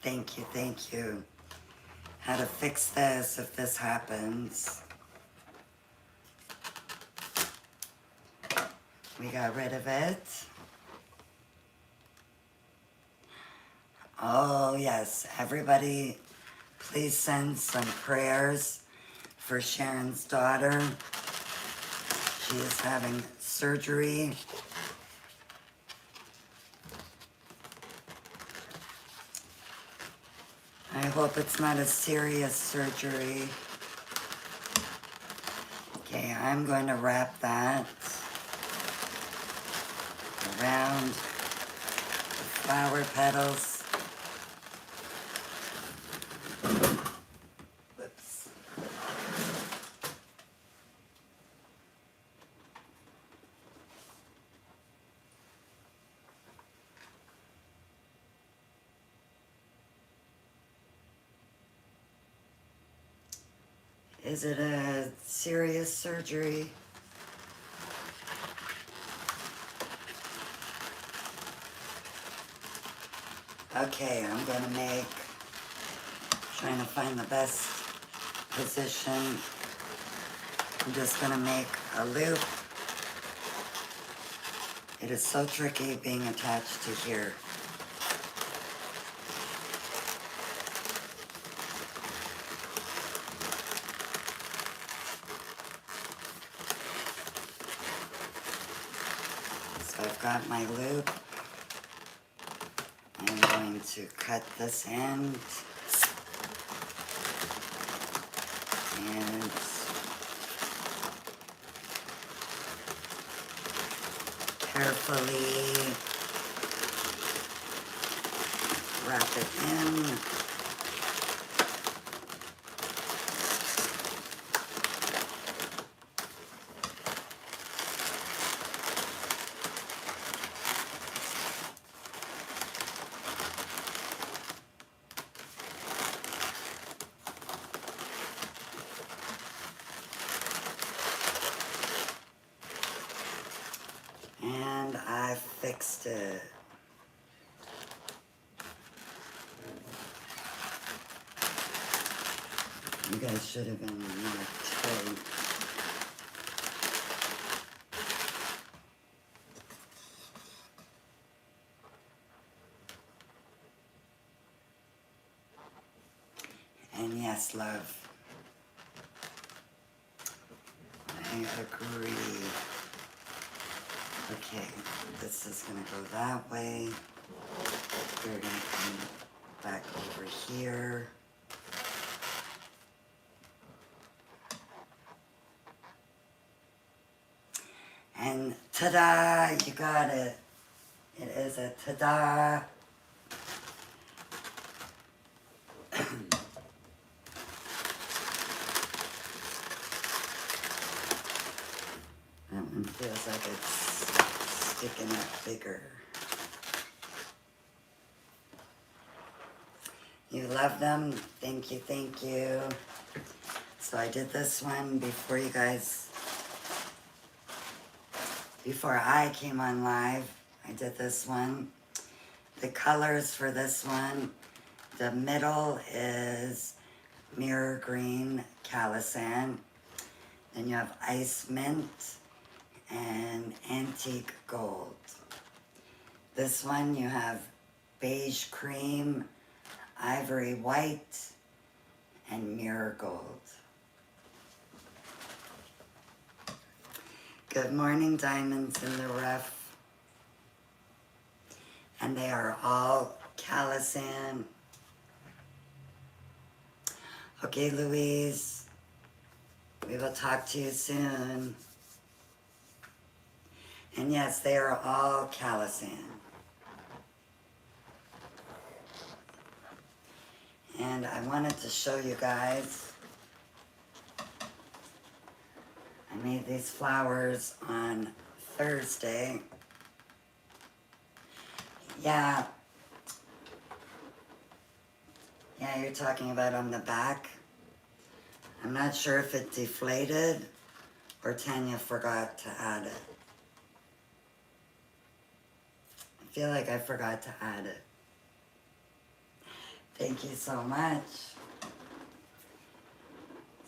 thank you, how to fix this if this happens. We got rid of it. Oh yes, everybody, please send some prayers for Sharon's daughter. She is having surgery. I hope it's not a serious surgery. Okay, I'm going to wrap that around the flower petals. Whoops. Is it a serious surgery? Okay, I'm gonna trying to find the best position. I'm just gonna make a loop. It is so tricky being attached to here. So I've got my loop. I'm going to cut this end and carefully wrap it in. And I fixed it. You guys should have been more tight. And yes, love, I agree. Okay, this is gonna go that way. We're gonna come back over here. And ta-da, you got it. It is a ta-da. That one feels like it's sticking up bigger. You love them. Thank you, thank you. So I did this one before I came on live. I did this one. The colors for this one, the middle is mirror green calisand. Then you have ice mint and antique gold. This one you have beige cream, ivory white, and mirror gold. Good morning, diamonds in the rough. And they are all calisand. Okay, Louise, we will talk to you soon. And yes, they are all calisand. And I wanted to show you guys, I made these flowers on Thursday. Yeah, you're talking about on the back. I'm not sure if it deflated or Tanya forgot to add it. I feel like I forgot to add it. Thank you so much.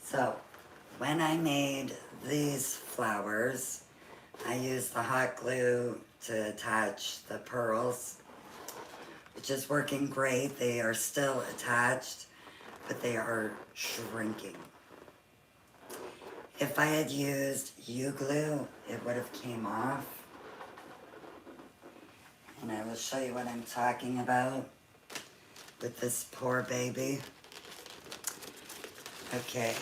So, when I made these flowers, I used the hot glue to attach the pearls, which is working great. They are still attached, but they are shrinking. If I had used U-glue, it would have came off. And I will show you what I'm talking about with this poor baby. Okay.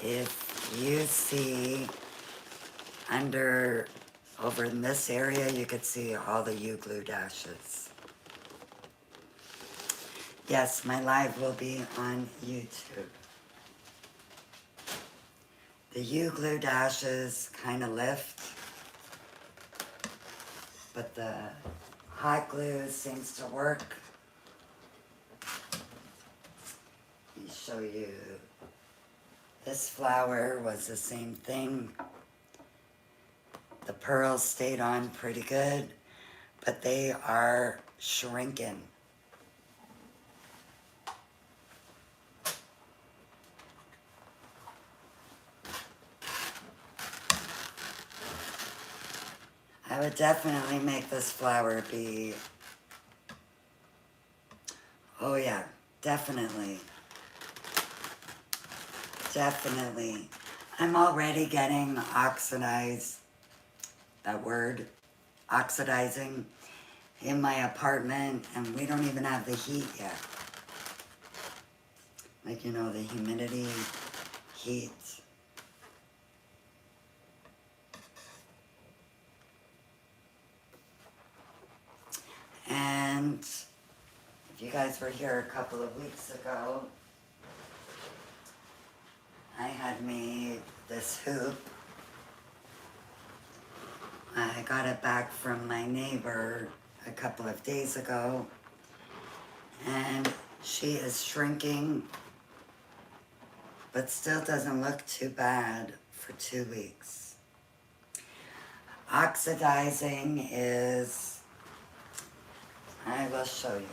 If you see over in this area, you could see all the U-glue dashes. Yes, my live will be on YouTube. The U-glue dashes kind of lift, but the hot glue seems to work. Let me show you. This flower was the same thing. The pearls stayed on pretty good, but they are shrinking. I would definitely make this flower be, oh yeah, definitely. Definitely. I'm already getting oxidizing in my apartment, and we don't even have the heat yet. Like, you know, the humidity, heat. And if you guys were here a couple of weeks ago, I had made this hoop. I got it back from my neighbor a couple of days ago, and she is shrinking, but still doesn't look too bad for 2 weeks. Oxidizing is, I will show you.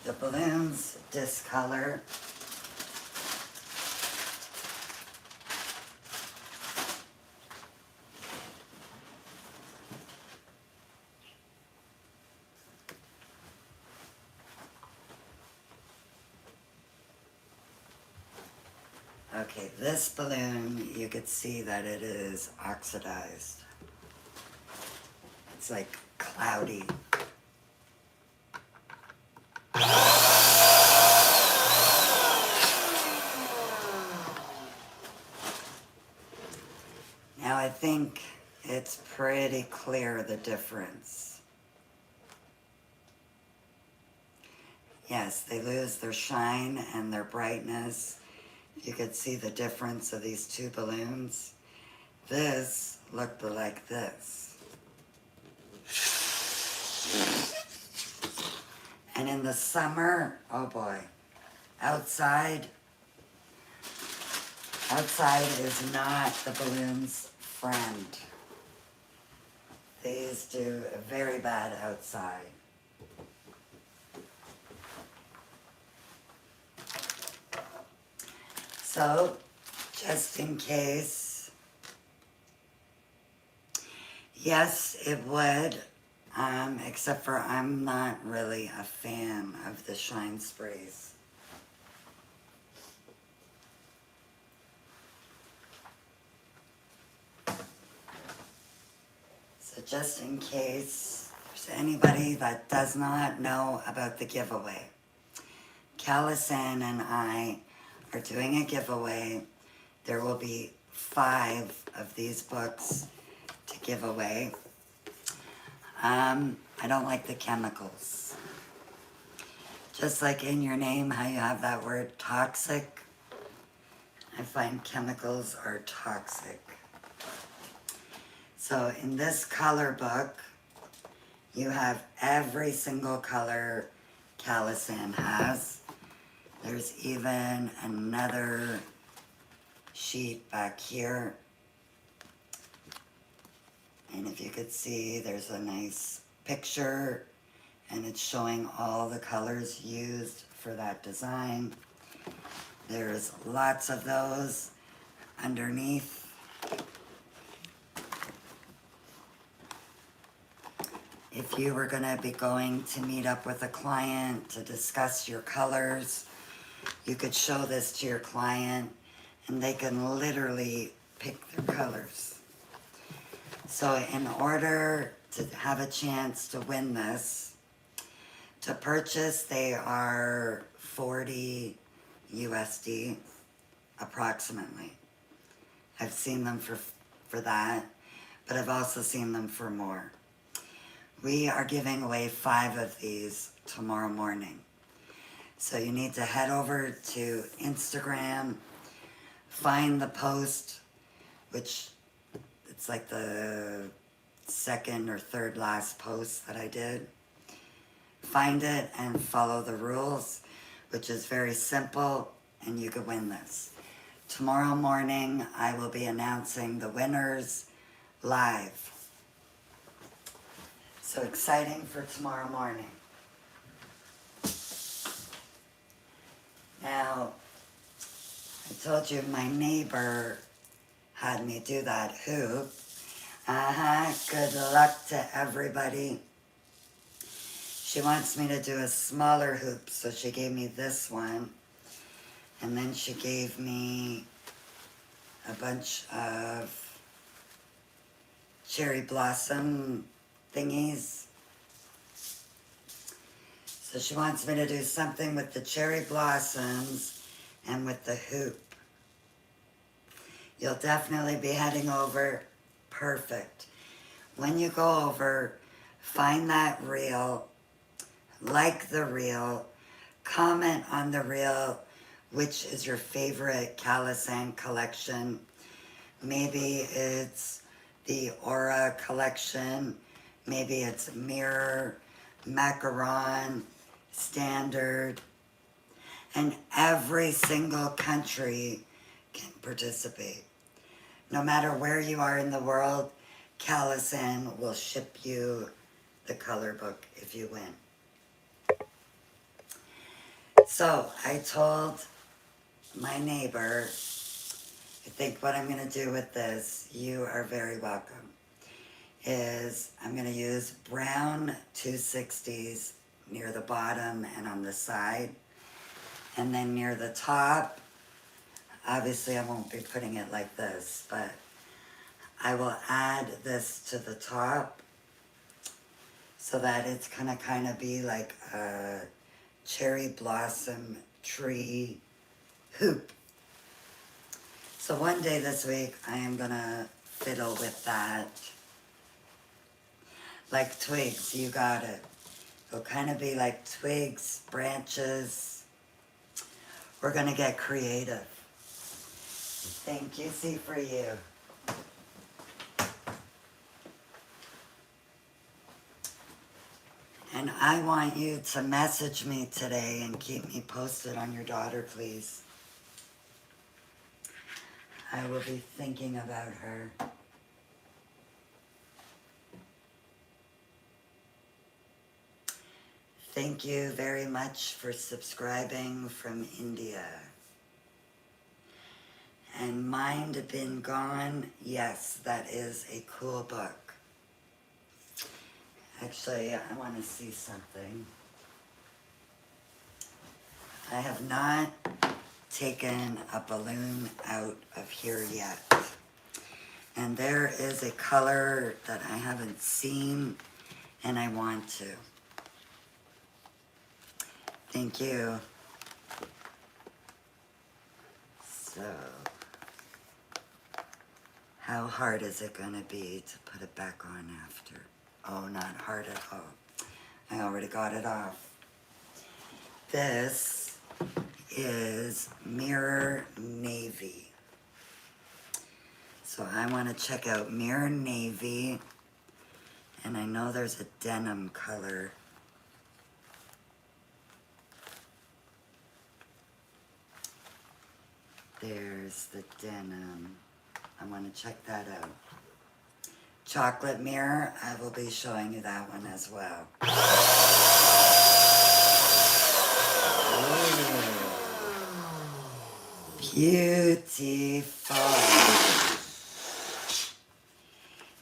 The balloons discolor. Okay, this balloon, you could see that it is oxidized. It's like cloudy. Now I think it's pretty clear the difference. Yes, they lose their shine and their brightness. You could see the difference of these two balloons. This looked like this. And in the summer, oh boy, outside is not the balloon's friend. These do very bad outside. So, just in case, yes, it would, except for I'm not really a fan of the shine sprays. So just in case there's anybody that does not know about the giveaway, Callison and I are doing a giveaway. There will be 5 of these books to give away. I don't like the chemicals. Just like in your name, how you have that word toxic, I find chemicals are toxic. So in this color book, you have every single color Callison has. There's even another sheet back here. And if you could see, there's a nice picture and it's showing all the colors used for that design. There's lots of those underneath. If you were going to be going to meet up with a client to discuss your colors, you could show this to your client and they can literally pick their colors. So in order to have a chance to win this, to purchase, they are 40 USD approximately. I've seen them for that, but I've also seen them for more. We are giving away 5 of these tomorrow morning. So you need to head over to Instagram, find the post, which it's like the second or third last post that I did. Find it and follow the rules, which is very simple, and you could win this. Tomorrow morning, I will be announcing the winners live. So exciting for tomorrow morning. Now, I told you my neighbor had me do that hoop. Good luck to everybody. She wants me to do a smaller hoop, so she gave me this one. And then she gave me a bunch of cherry blossom thingies. So she wants me to do something with the cherry blossoms and with the hoop. You'll definitely be heading over. Perfect. When you go over, find that reel, like the reel, comment on the reel, which is your favorite Callison collection. Maybe it's the Aura collection, maybe it's Mirror, Macaron, Standard, and every single country can participate. No matter where you are in the world, Callison will ship you the color book if you win. So I told my neighbor, I think what I'm going to do with this, you are very welcome, is I'm going to use brown 260s near the bottom and on the side. And then near the top, obviously I won't be putting it like this, but I will add this to the top so that it's going to kind of be like a cherry blossom tree hoop. So one day this week I am going to fiddle with that. Like twigs, you got it. It'll kind of be like twigs, branches. We're going to get creative. Thank you, C for you. I want you to message me today and keep me posted on your daughter, please. I will be thinking about her. Thank you very much for subscribing from India. And Mind Been Gone, yes, that is a cool book. Actually, I want to see something. I have not taken a balloon out of here yet. And there is a color that I haven't seen and I want to. Thank you. So, how hard is it going to be to put it back on after? Oh, not hard at all. I already got it off. This is Mirror Navy. So I want to check out Mirror Navy. And I know there's a denim color. There's the denim. I want to check that out. Chocolate mirror, I will be showing you that one as well. Ooh. Beautiful.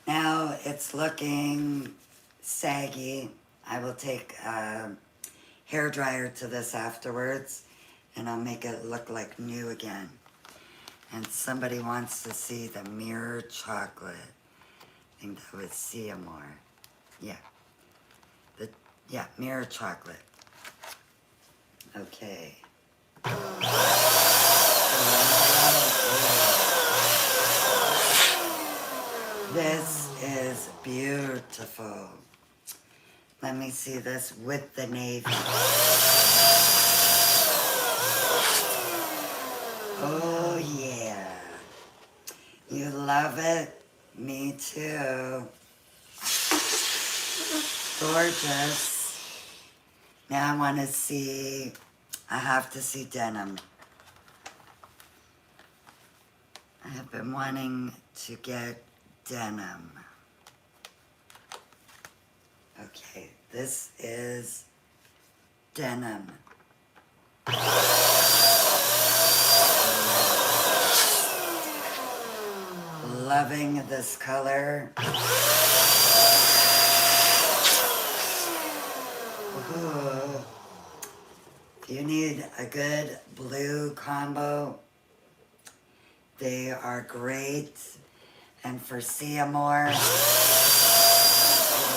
Now it's looking saggy. I will take a hair dryer to this afterwards and I'll make it look like new again. And somebody wants to see the mirror chocolate. I think that was Seymour. Yeah. Yeah, mirror chocolate. Okay. This is beautiful. Let me see this with the navy. Oh yeah. You love it? Me too. Gorgeous. Now I want to see, I have to see denim. I have been wanting to get denim. Okay, this is denim. Loving this color. Ooh. If you need a good blue combo, they are great. And for Seymour, we'll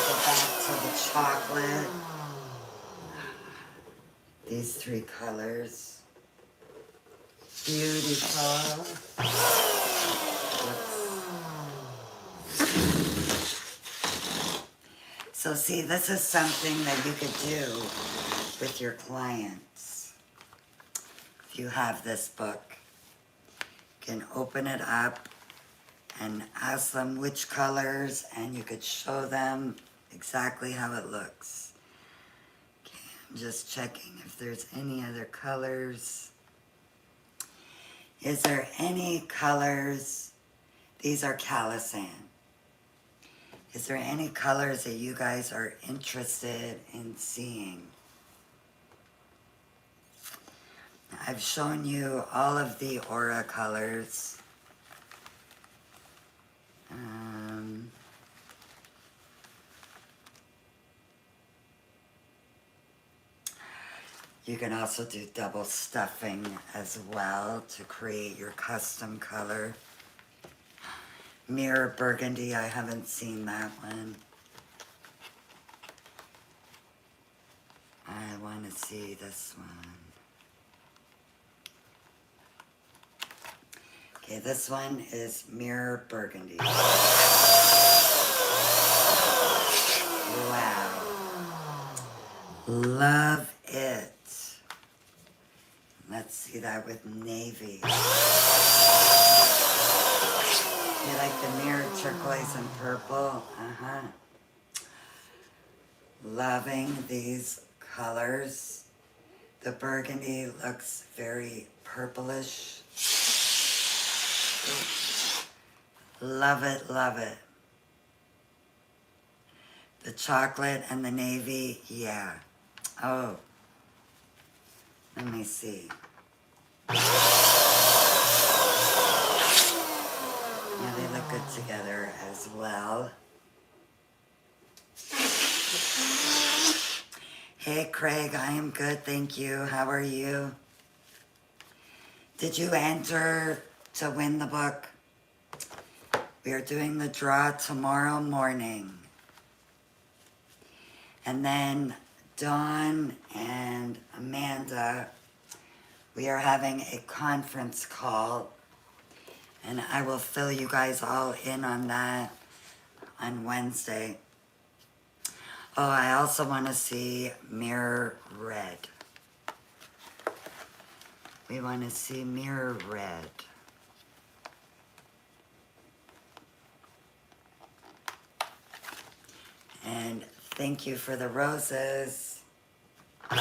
go back to the chocolate. These three colors. Beautiful. So see, this is something that you could do with your clients. If you have this book, you can open it up and ask them which colors, and you could show them exactly how it looks. Okay, I'm just checking if there's any other colors. Is there any colors? These are Calisan. Is there any colors that you guys are interested in seeing? I've shown you all of the aura colors. You can also do double stuffing as well to create your custom color. Mirror Burgundy, I haven't seen that one. I want to see this one. Okay, this one is Mirror Burgundy. Wow. Love it. Let's see that with navy. You like the mirror turquoise and purple? Uh-huh. Loving these colors. The burgundy looks very purplish. Love it, love it. The chocolate and the navy, yeah. Oh, let me see. Yeah, they look good together as well. Hey Craig, I am good, thank you. How are you? Did you enter to win the book? We are doing the draw tomorrow morning. And then Dawn and Amanda, we are having a conference call. And I will fill you guys all in on that on Wednesday. Oh, I also want to see Mirror Red. We want to see Mirror Red. And thank you for the roses. Oh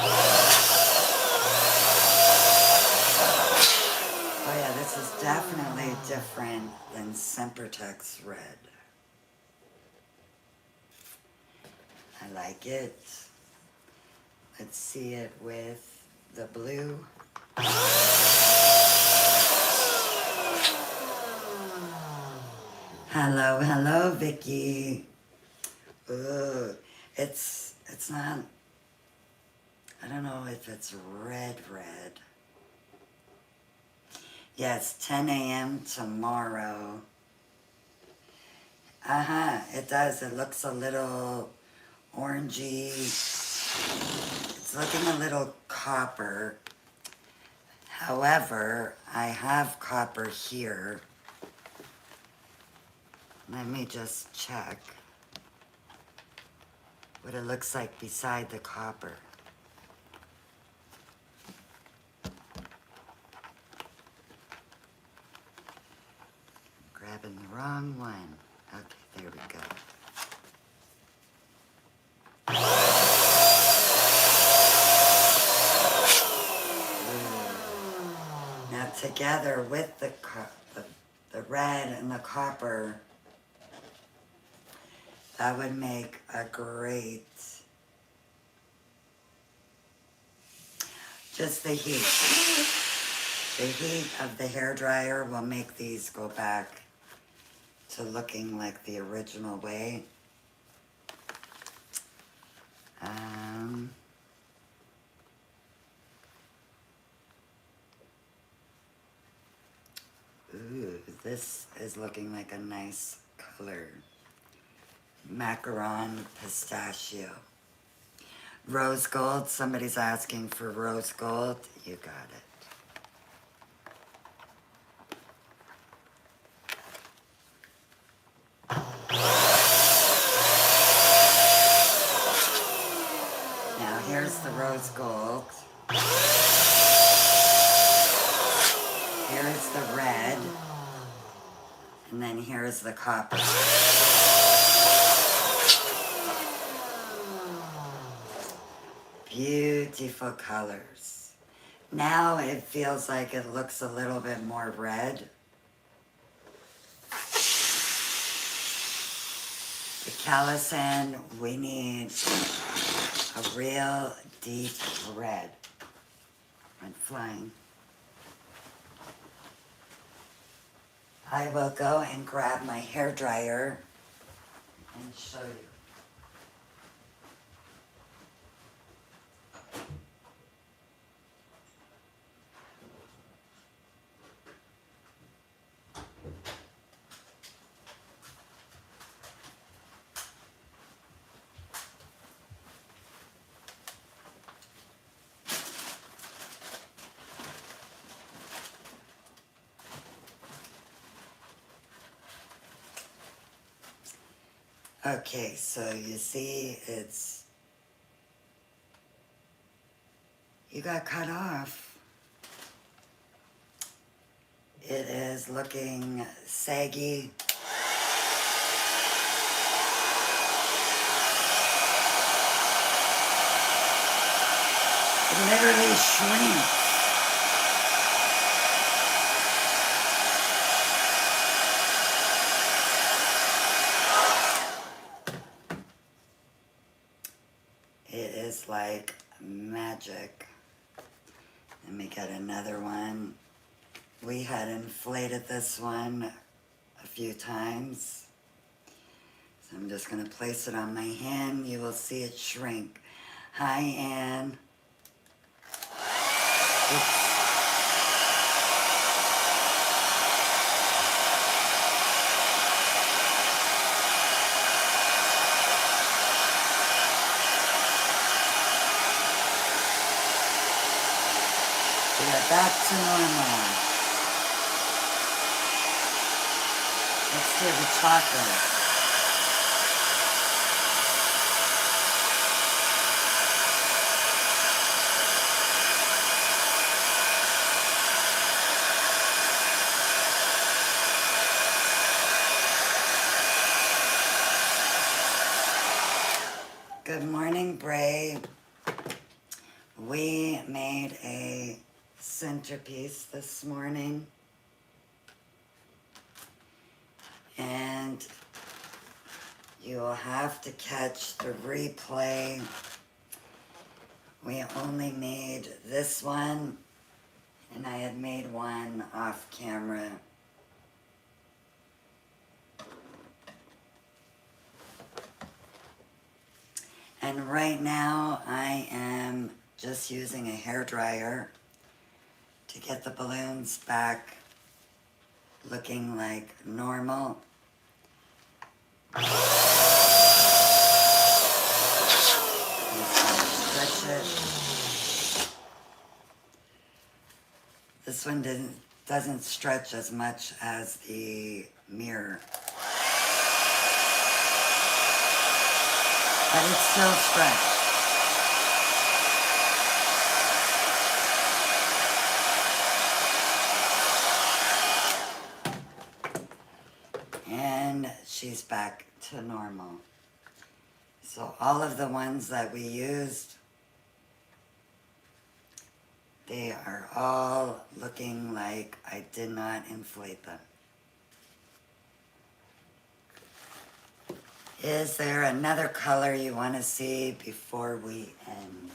yeah, this is definitely different than Centerpiece Red. I like it. Let's see it with the blue. Hello, hello, Vicky. Ooh, it's not, I don't know if it's red. Yeah, it's 10 a.m. tomorrow. It does. It looks a little orangey. It's looking a little copper. However, I have copper here. Let me just check what it looks like beside the copper. Grabbing the wrong one. Okay, there we go. Ooh. Now together with the red and the copper, that would make a great, just the heat. The heat of the hairdryer will make these go back to looking like the original way. Ooh, this is looking like a nice color. Macaron pistachio. Rose gold, somebody's asking for rose gold. You got it. Now here's the rose gold. Here's the red. And then here's the copper. Beautiful colors. Now it feels like it looks a little bit more red. The Callison, we need a real deep red. Went flying. I will go and grab my hairdryer and show you. Okay, so you see you got cut off. It is looking saggy. literally shrinks. It is like magic. Let me get another one. We had inflated this one a few times. So I'm just going to place it on my hand. You will see it shrink. Hi, Anne. Oops. We are back to normal. Let's do the chocolate. Good morning, Bray. We made a centerpiece this morning, and you will have to catch the replay. We only made this one, and I had made one off camera. And right now I am just using a hairdryer to get the balloons back looking like normal. Stretch it. This one doesn't stretch as much as the mirror. But it's still stretched. And she's back to normal. So all of the ones that we used, they are all looking like I did not inflate them. Is there another color you want to see before we end?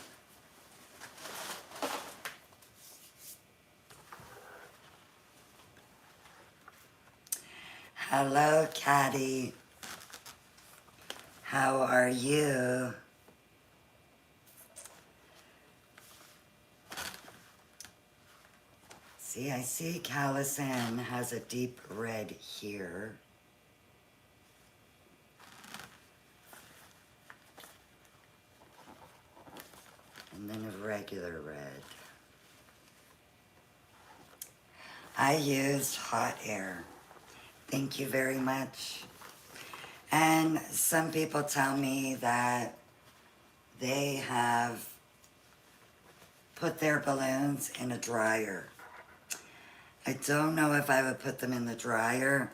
Hello, Caddy. How are you? See, I see Callison has a deep red here. And then a regular red. I used hot air. Thank you very much. And some people tell me that they have put their balloons in a dryer. I don't know if I would put them in the dryer,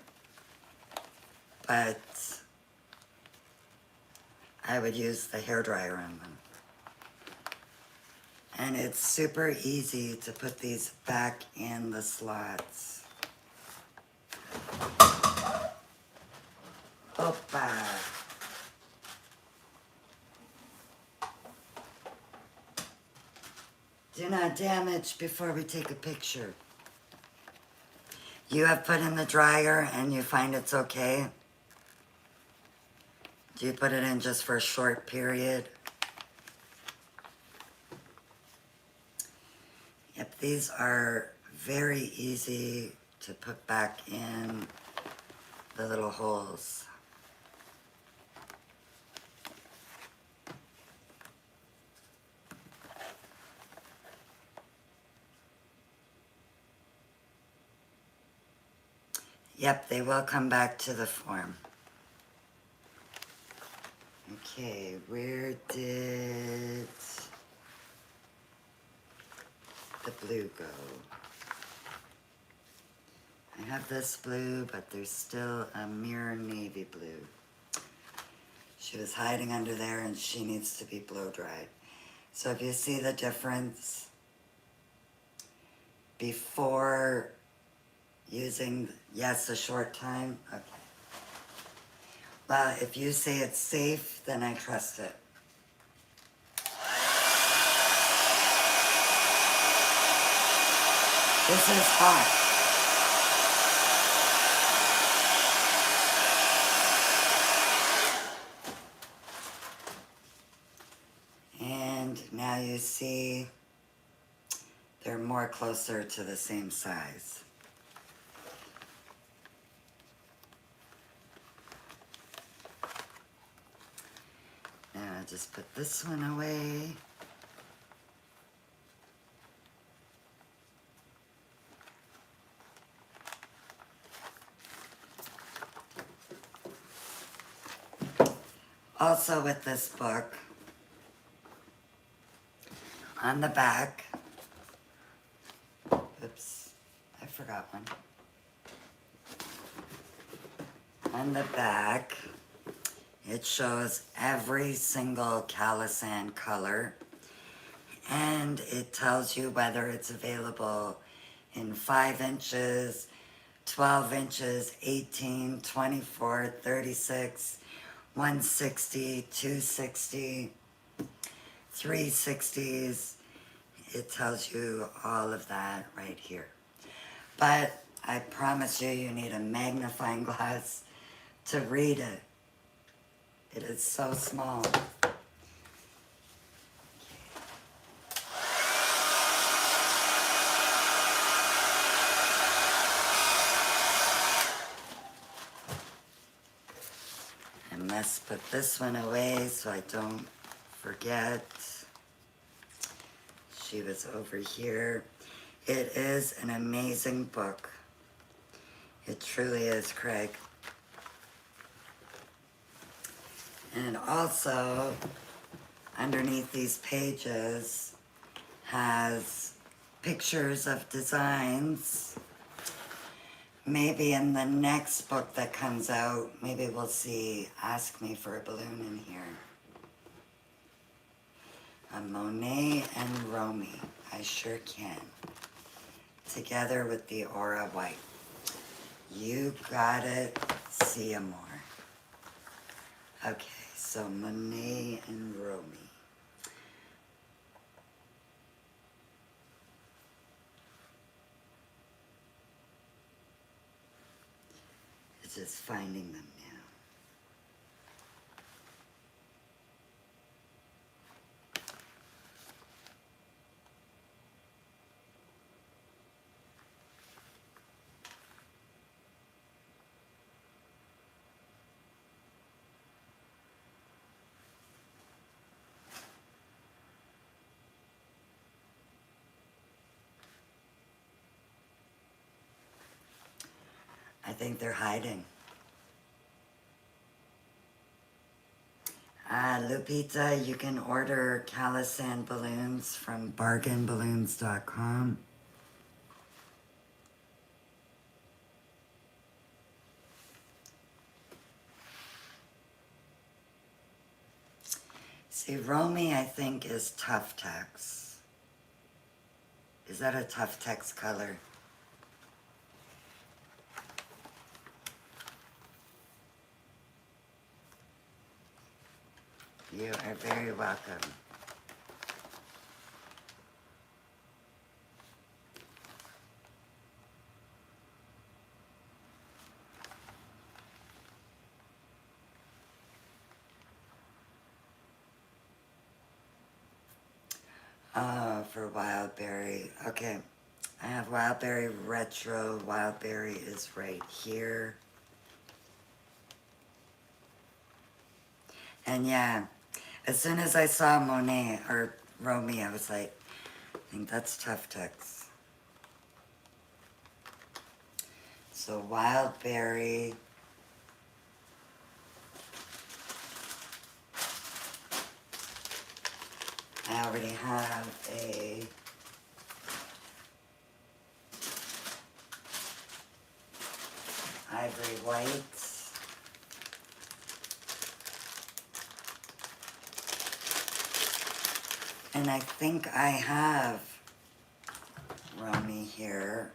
but I would use the hairdryer on them. And it's super easy to put these back in the slots. Opa. Do not damage before we take a picture. You have put in the dryer and you find it's okay? Do you put it in just for a short period? Yep, these are very easy to put back in the little holes. Yep, they will come back to the form. Okay, where did the blue go? I have this blue, but there's still a mirror navy blue. She was hiding under there and she needs to be blow dried. So if you see the difference before using, yes, a short time, okay. Well, if you say it's safe, then I trust it. This is hot. And now you see they're more closer to the same size. Now I'll just put this one away. Also with this book, on the back, oops, I forgot one. On the back, it shows every single Calisand color, and it tells you whether it's available in 5 inches, 12 inches, 18, 24, 36, 160, 260, 360s. It tells you all of that right here. But I promise you, you need a magnifying glass to read it. It is so small. I must put this one away so I don't forget. She was over here. It is an amazing book. It truly is, Craig. And also, underneath these pages has pictures of designs. Maybe in the next book that comes out, maybe we'll see Ask Me for a Balloon in here. A Monet and Romy, I sure can. Together with the Aura White. You got it, see 'em more. Okay, so Monet and Romy. It's just finding them now. I think they're hiding. Lupita, you can order Calisand balloons from bargainballoons.com. See, Romy, I think, is Tough Tex. Is that a Tough Tex color? You are very welcome. For Wildberry. Okay. I have Wildberry Retro. Wildberry is right here. And yeah, as soon as I saw Monet or Romy, I was like, I think that's Tough Tex. So Wildberry. I already have a ivory white. And I think I have Romy here.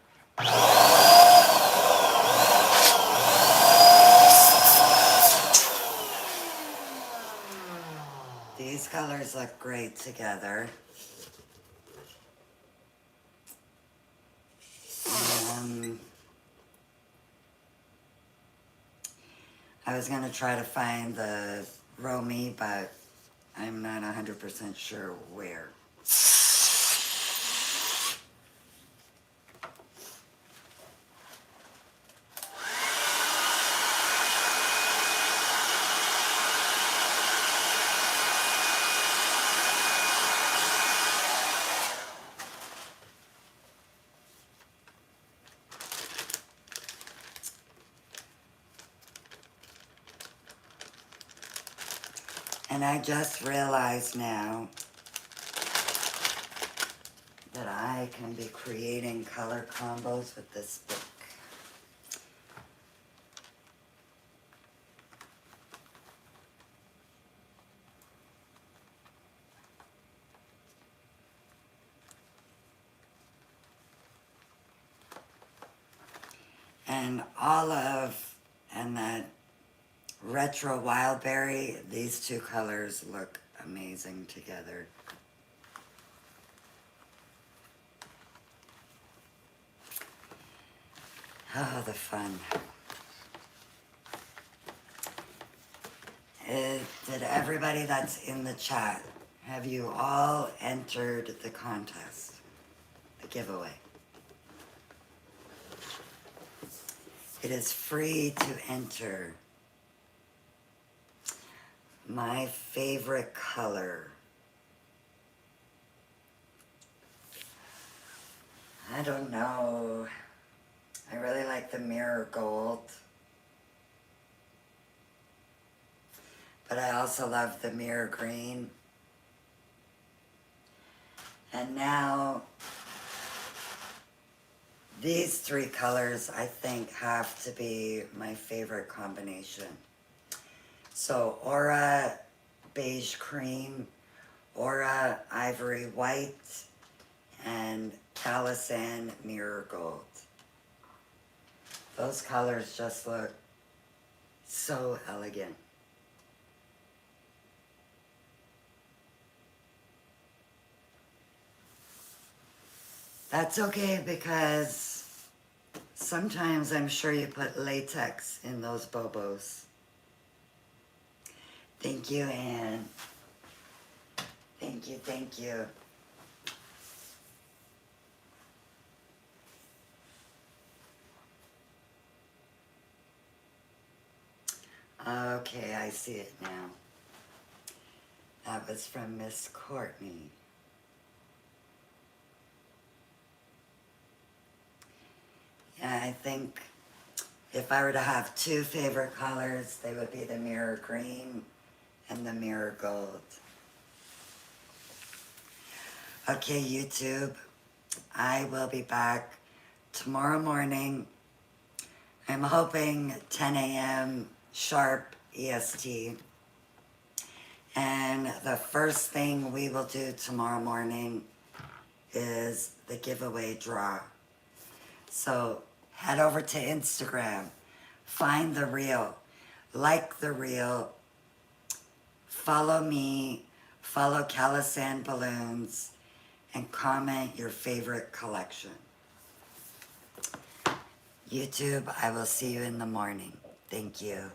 These colors look great together. I was going to try to find the Romy, but I'm not 100% sure where. And I just realized now that I can be creating color combos with this book. And olive and that retro wildberry, these two colors look amazing together. Oh, the fun. Did everybody that's in the chat, have you all entered the contest, the giveaway? It is free to enter. My favorite color. I don't know. I really like the mirror gold. But I also love the mirror green. And now, these three colors I think have to be my favorite combination. So Aura beige cream, Aura ivory white, and Calisan mirror gold. Those colors just look so elegant. That's okay because sometimes I'm sure you put latex in those bobos. Thank you, Anne. Thank you, thank you. Okay, I see it now. That was from Miss Courtney. Yeah, I think if I were to have two favorite colors, they would be the mirror green and the mirror gold. Okay, YouTube, I will be back tomorrow morning. I'm hoping 10 a.m. sharp EST. And the first thing we will do tomorrow morning is the giveaway draw. So head over to Instagram, find the reel, like the reel, follow me, follow Calisan Balloons, and comment your favorite collection. YouTube, I will see you in the morning. Thank you.